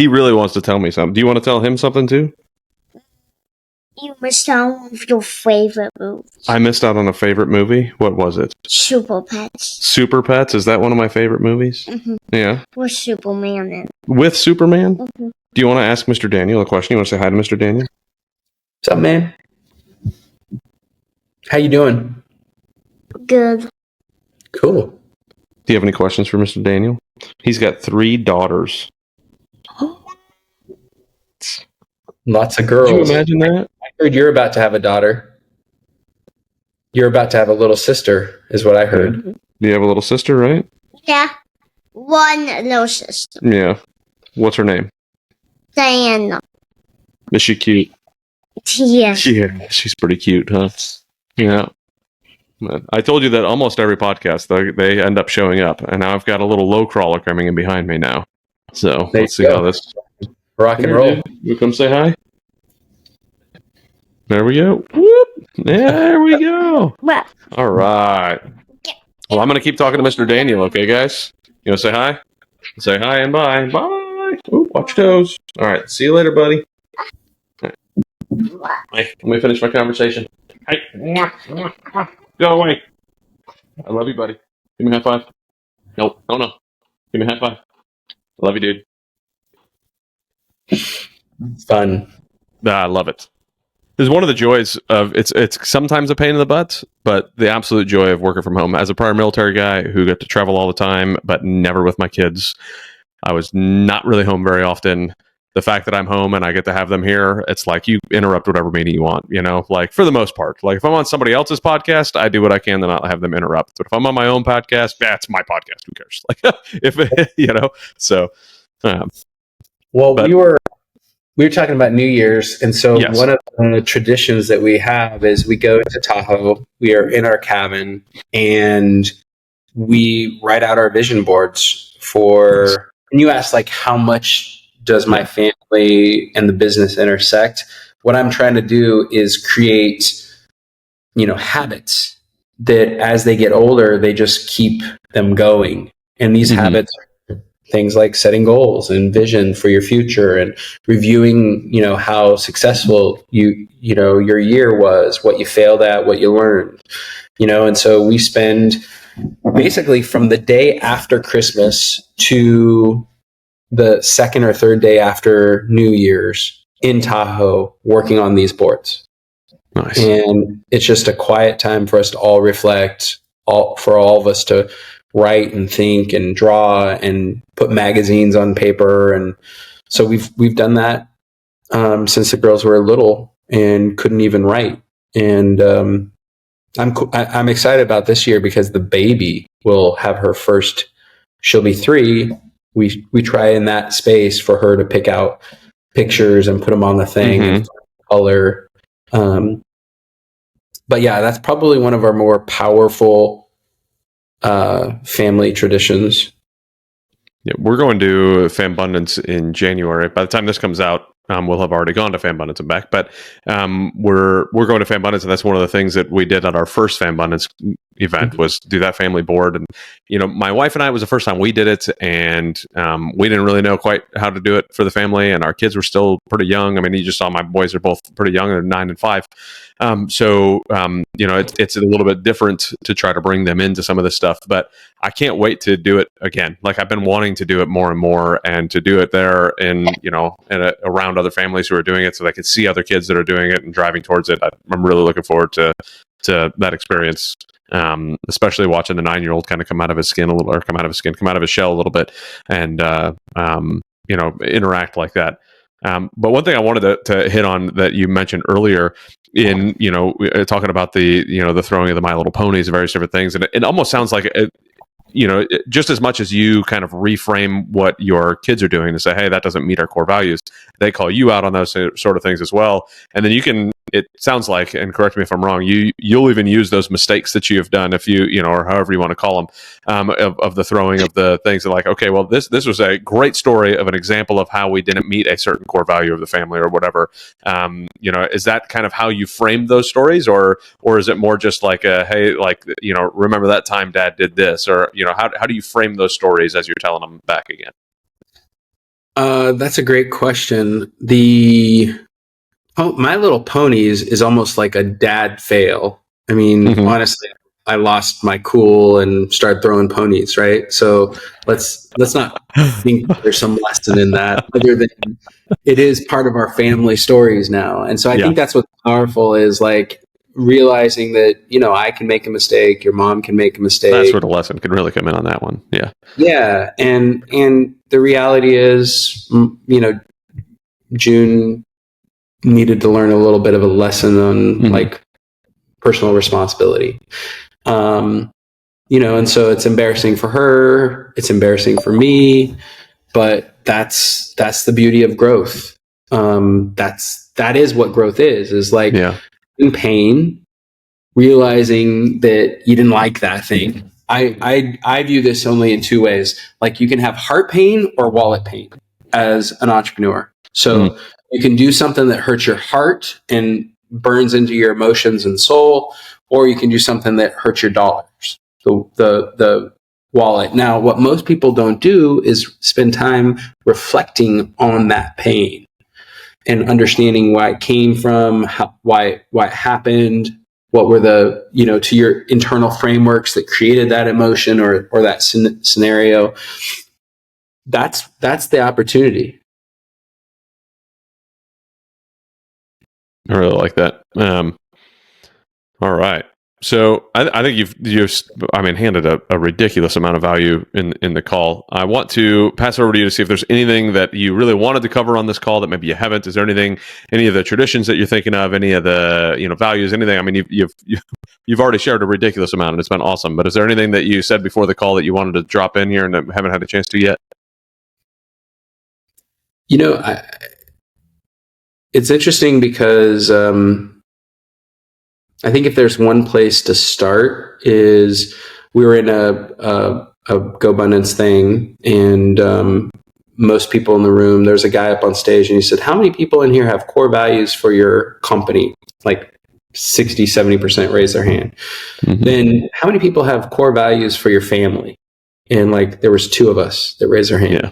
He really wants to tell me something. Do you want to tell him something too? You missed out on your favorite movie. I missed out on a favorite movie. What was it? Super Pets. Super Pets? Is that one of my favorite movies? Mm-hmm. Yeah. With Superman in. With Superman? Mm-hmm. Do you want to ask Mr. Daniel a question? You want to say hi to Mr. Daniel? What's up, man? How you doing? Good. Cool. Do you have any questions for Mr. Daniel? He's got 3 daughters. Lots of girls. Can you imagine that? I heard you're about to have a daughter. You're about to have a little sister, is what I heard. Do you have a little sister, right? Yeah. One little sister. Yeah. What's her name? Diana. Is she cute? Yeah. Yeah, she's pretty cute, huh? Yeah. I told you that almost every podcast, they end up showing up, and now I've got a little low crawler coming in behind me now. So let's see how this... Rock and roll. You come say hi? There we go. Whoop. There we go. Well, All right. Well, I'm going to keep talking to Mr. Daniel, okay, guys? You want to say hi? Say hi and bye. Bye. Ooh, watch your toes. All right. See you later, buddy. Right. Hey, let me finish my conversation. Hey. Go away. I love you, buddy. Give me a high five. Nope. Oh, no. Give me a high five. I love you, dude. Fun. I love it. There's one of the joys of it's sometimes a pain in the butt, but the absolute joy of working from home. As a prior military guy who got to travel all the time, but never with my kids, I was not really home very often. The fact that I'm home and I get to have them here, it's like you interrupt whatever meeting you want, you know, like for the most part. Like if I'm on somebody else's podcast, I do what I can to not have them interrupt. But if I'm on my own podcast, it's my podcast. Who cares? Like if you know, so. Well, we were talking about New Year's, and so one of the traditions that we have is we go to Tahoe. We are in our cabin, and we write out our vision boards for. And you asked, like, how much does my family and the business intersect? What I'm trying to do is create, habits that as they get older, they just keep them going, and these habits. Things like setting goals and vision for your future and reviewing, how successful your year was, what you failed at, what you learned, and so we spend basically from the day after Christmas to the second or third day after New Year's in Tahoe working on these boards. Nice. And it's just a quiet time for us to all reflect, for all of us to write and think and draw and put magazines on paper. And so we've done that since the girls were little and couldn't even write. And I'm excited about this year because the baby will have her first. She'll be 3. We try in that space for her to pick out pictures and put them on the thing and color. But yeah, that's probably one of our more powerful family traditions. Yeah, we're going to Fambundance in January. By the time this comes out, we'll have already gone to Fambundance and back. But we're going to Fambundance, and that's one of the things that we did at our first Fambundance event was do that family board. And my wife and I, it was the first time we did it, and we didn't really know quite how to do it for the family, and our kids were still pretty young. I mean, you just saw my boys are both pretty young; they're 9 and 5. It's a little bit different to try to bring them into some of this stuff, but I can't wait to do it again. Like I've been wanting to do it more and more, and to do it there and around other families who are doing it, so that I can see other kids that are doing it and driving towards it. I'm really looking forward to that experience. Especially watching the 9-year-old kind of come out of his shell a little bit, and interact like that. But one thing I wanted to hit on that you mentioned earlier in, talking about the throwing of the My Little Ponies and various different things. And it almost sounds like, just as much as you kind of reframe what your kids are doing to say, hey, that doesn't meet our core values, they call you out on those sort of things as well. And then you can, it sounds like, and correct me if I'm wrong, you'll even use those mistakes that you have done, if or however you want to call them, of the throwing of the things that like, okay, well, this was a great story of an example of how we didn't meet a certain core value of the family or whatever. Is that kind of how you frame those stories, or is it more just like hey, like, remember that time Dad did this, or how do you frame those stories as you're telling them back again? That's a great question. My Little Ponies is almost like a dad fail. I mean, honestly, I lost my cool and started throwing ponies, right? So let's not think there's some lesson in that, other than it is part of our family stories now. And so I think that's what's powerful, is like realizing that, I can make a mistake, your mom can make a mistake. That's where the lesson can really come in on that one. Yeah. Yeah. And the reality is, June needed to learn a little bit of a lesson on like personal responsibility. And so it's embarrassing for her, it's embarrassing for me, but that's the beauty of growth. That is what growth is like in pain, realizing that you didn't like that thing. I view this only in two ways. Like, you can have heart pain or wallet pain as an entrepreneur. So you can do something that hurts your heart and burns into your emotions and soul, or you can do something that hurts your dollars, the wallet. Now, what most people don't do is spend time reflecting on that pain and understanding why it came from, why it happened, what were the, to your internal frameworks that created that emotion or that scenario. That's the opportunity. I really like that. All right. So I think you've handed a ridiculous amount of value in the call. I want to pass it over to you to see if there's anything that you really wanted to cover on this call that maybe you haven't. Is there anything, any of the traditions that you're thinking of, any of the values, anything? I mean, you've already shared a ridiculous amount, and it's been awesome. But is there anything that you said before the call that you wanted to drop in here and haven't had a chance to yet? It's interesting because I think if there's one place to start, is we were in a GoBundance thing, and most people in the room, there's a guy up on stage, and he said, how many people in here have core values for your company? Like 60, 70% raised their hand. Then how many people have core values for your family? And like, there was 2 of us that raised their hand.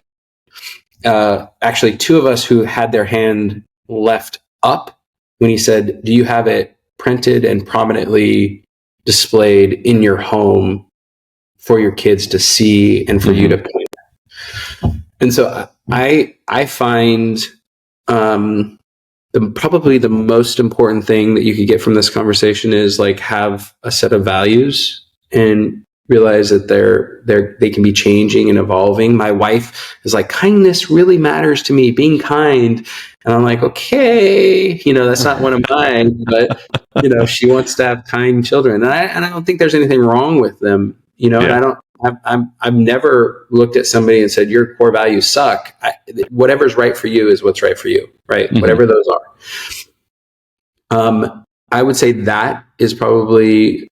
Actually, 2 of us who had their hand left up when he said, do you have it printed and prominently displayed in your home for your kids to see and for you to point at? And so I find probably the most important thing that you could get from this conversation is like, have a set of values and realize that they can be changing and evolving. My wife is like, kindness really matters to me, being kind. And I'm like, okay, that's not one of mine, but she wants to have kind children. And I don't think there's anything wrong with them, and I've never looked at somebody and said, your core values suck. Whatever's right for you is what's right for you, right? Whatever those are. I would say that is probably,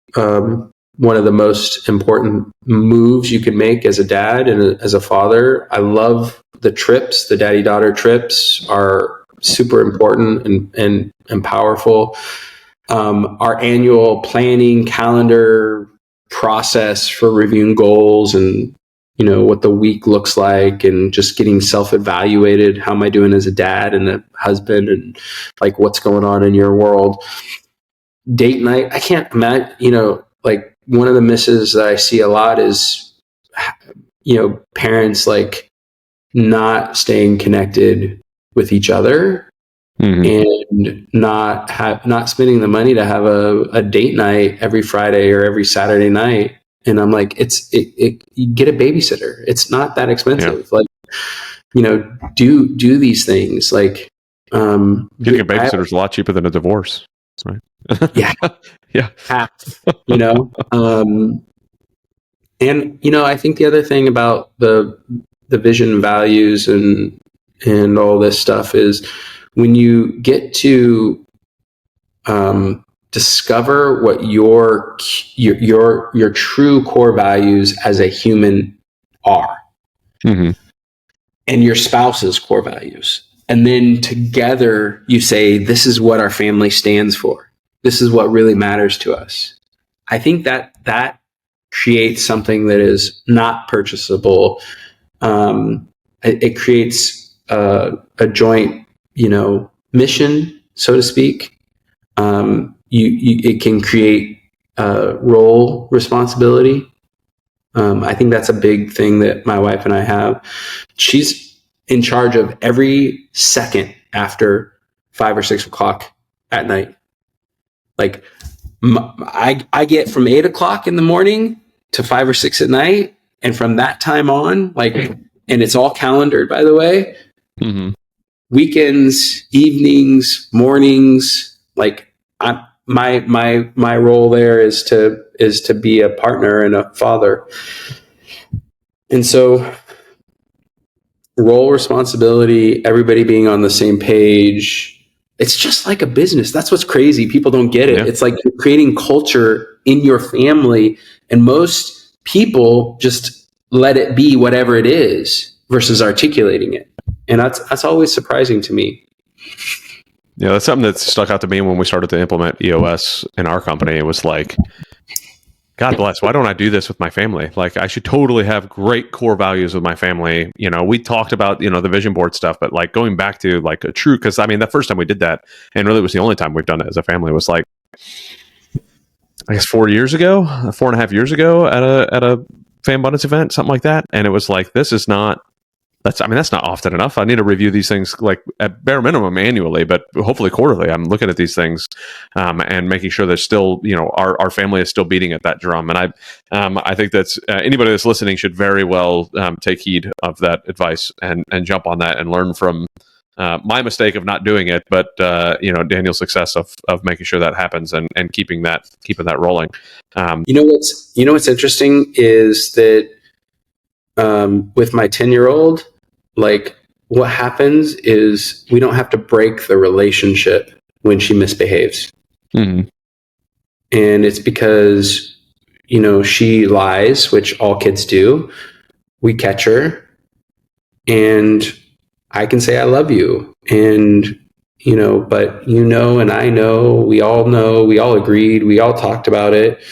one of the most important moves you can make as a dad and as a father. I love the trips. The daddy-daughter trips are super important and powerful. Our annual planning calendar process for reviewing goals and, what the week looks like, and just getting self-evaluated. How am I doing as a dad and a husband, and like, what's going on in your world? Date night. I can't imagine, like, one of the misses that I see a lot is, parents like not staying connected with each other and not spending the money to have a date night every Friday or every Saturday night. And I'm like, you get a babysitter. It's not that expensive. Like, do these things. Like, getting a babysitter is a lot cheaper than a divorce, right? Yeah. And I think the other thing about the vision and values and all this stuff is, when you get to discover what your true core values as a human are, and your spouse's core values, and then together you say, this is what our family stands for. This is what really matters to us. I think that creates something that is not purchasable. It creates a joint, mission, so to speak. It can create role responsibility. I think that's a big thing that my wife and I have. She's in charge of every second after 5 or 6 o'clock at night. Like I get from 8 o'clock in the morning to 5 or 6 at night. And from that time on, and it's all calendared, by the way, weekends, evenings, mornings, my role there is to be a partner and a father. And so role responsibility, everybody being on the same page, it's just like a business. That's what's crazy. People don't get it. Yeah. It's like you're creating culture in your family, and most people just let it be whatever it is versus articulating it. And that's always surprising to me. Yeah, that's something that stuck out to me when we started to implement EOS in our company. It was like, God bless, why don't I do this with my family? Like, I should totally have great core values with my family. We talked about, the vision board stuff, but going back to a true, because the first time we did that, and really it was the only time we've done it as a family, was I guess 4 years ago, 4.5 years ago at a Fan Abundance event, something like that. And it was like, that's not often enough. I need to review these things at bare minimum annually, but hopefully quarterly. I'm looking at these things and making sure there's still, our family is still beating at that drum. And I think that's anybody that's listening should very well take heed of that advice and jump on that and learn from my mistake of not doing it, but Daniel's success of making sure that happens and keeping that rolling. What's interesting is that with my 10-year-old, what happens is we don't have to break the relationship when she misbehaves. Mm-hmm. And it's because, she lies, which all kids do. We catch her and I can say, I love you. And, but and I know, we all agreed, we all talked about it.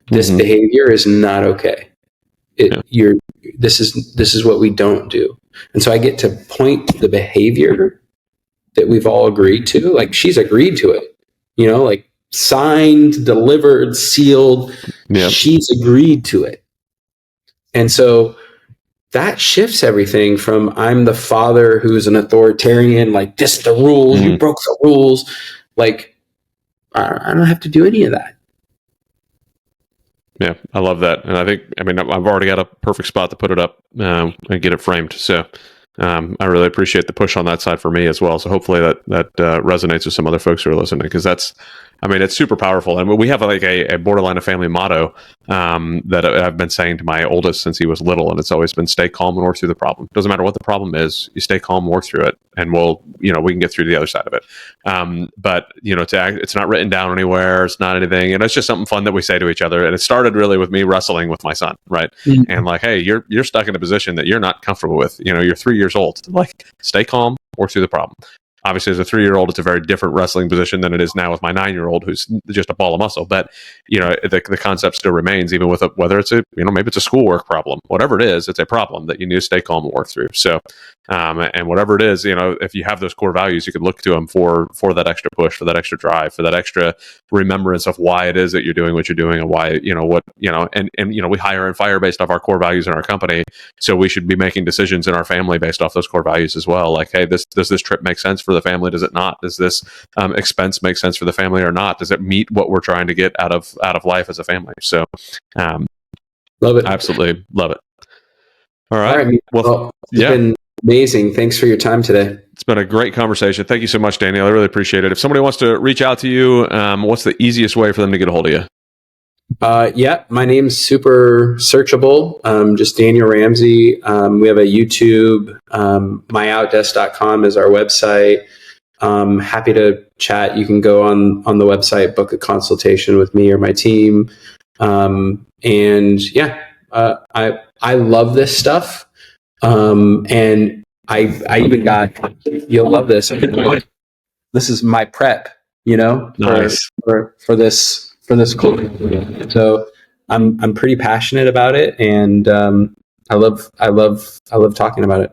This behavior is not okay. This is what we don't do. And so I get to point to the behavior that we've all agreed to. She's agreed to it, signed, delivered, sealed. Yep. She's agreed to it. And so that shifts everything from I'm the father who's an authoritarian, this is the rules, you broke the rules. I don't have to do any of that. Yeah, I love that. And I think, I've already got a perfect spot to put it up and get it framed. So I really appreciate the push on that side for me as well. So hopefully that resonates with some other folks who are listening, because that's, it's super powerful. And we have a borderline of family motto that I've been saying to my oldest since he was little. And it's always been stay calm and work through the problem. Doesn't matter what the problem is, you stay calm, work through it, and we can get through to the other side of it. But it's not written down anywhere. It's not anything. And it's just something fun that we say to each other. And it started really with me wrestling with my son, right? Mm-hmm. And hey, you're stuck in a position that you're not comfortable with. You're 3 years old. Stay calm, work through the problem. Obviously, as a 3-year-old, it's a very different wrestling position than it is now with my 9-year-old, who's just a ball of muscle. But the concept still remains, even with whether it's maybe it's a schoolwork problem, whatever it is, it's a problem that you need to stay calm and work through. So, and whatever it is, if you have those core values, you can look to them for that extra push, for that extra drive, for that extra remembrance of why it is that you're doing what you're doing, and why we hire and fire based off our core values in our company. So we should be making decisions in our family based off those core values as well. Hey, does this trip make sense for the family? Does it not? Does this expense make sense for the family or not? Does it meet what we're trying to get out of life as a family? So love it. Absolutely love it. All right. Well, it's been amazing. Thanks for your time today. It's been a great conversation. Thank you so much, Daniel. I really appreciate it. If somebody wants to reach out to you, what's the easiest way for them to get a hold of you? My name's super searchable. Just Daniel Ramsey. We have a YouTube. MyOutdesk.com is our website. Happy to chat. You can go on the website, book a consultation with me or my team. I love this stuff. And I even got, you'll love this. This is my prep, nice. for this culture. So I'm pretty passionate about it, and I love talking about it.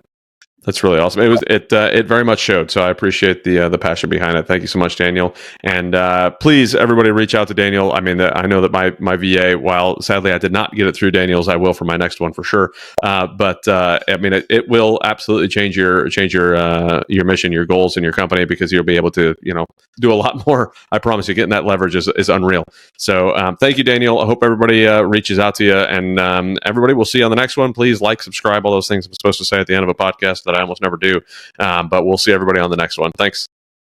That's really awesome. It very much showed. So I appreciate the passion behind it. Thank you so much, Daniel. And please, everybody, reach out to Daniel. I mean, I know that my VA, while sadly I did not get it through Daniel's, I will for my next one for sure. But I mean, it will absolutely change your mission, your goals in your company, because you'll be able to do a lot more. I promise you, getting that leverage is unreal. So thank you, Daniel. I hope everybody reaches out to you, and everybody, we'll see you on the next one. Please like, subscribe, all those things I'm supposed to say at the end of a podcast that I almost never do. But we'll see everybody on the next one. Thanks.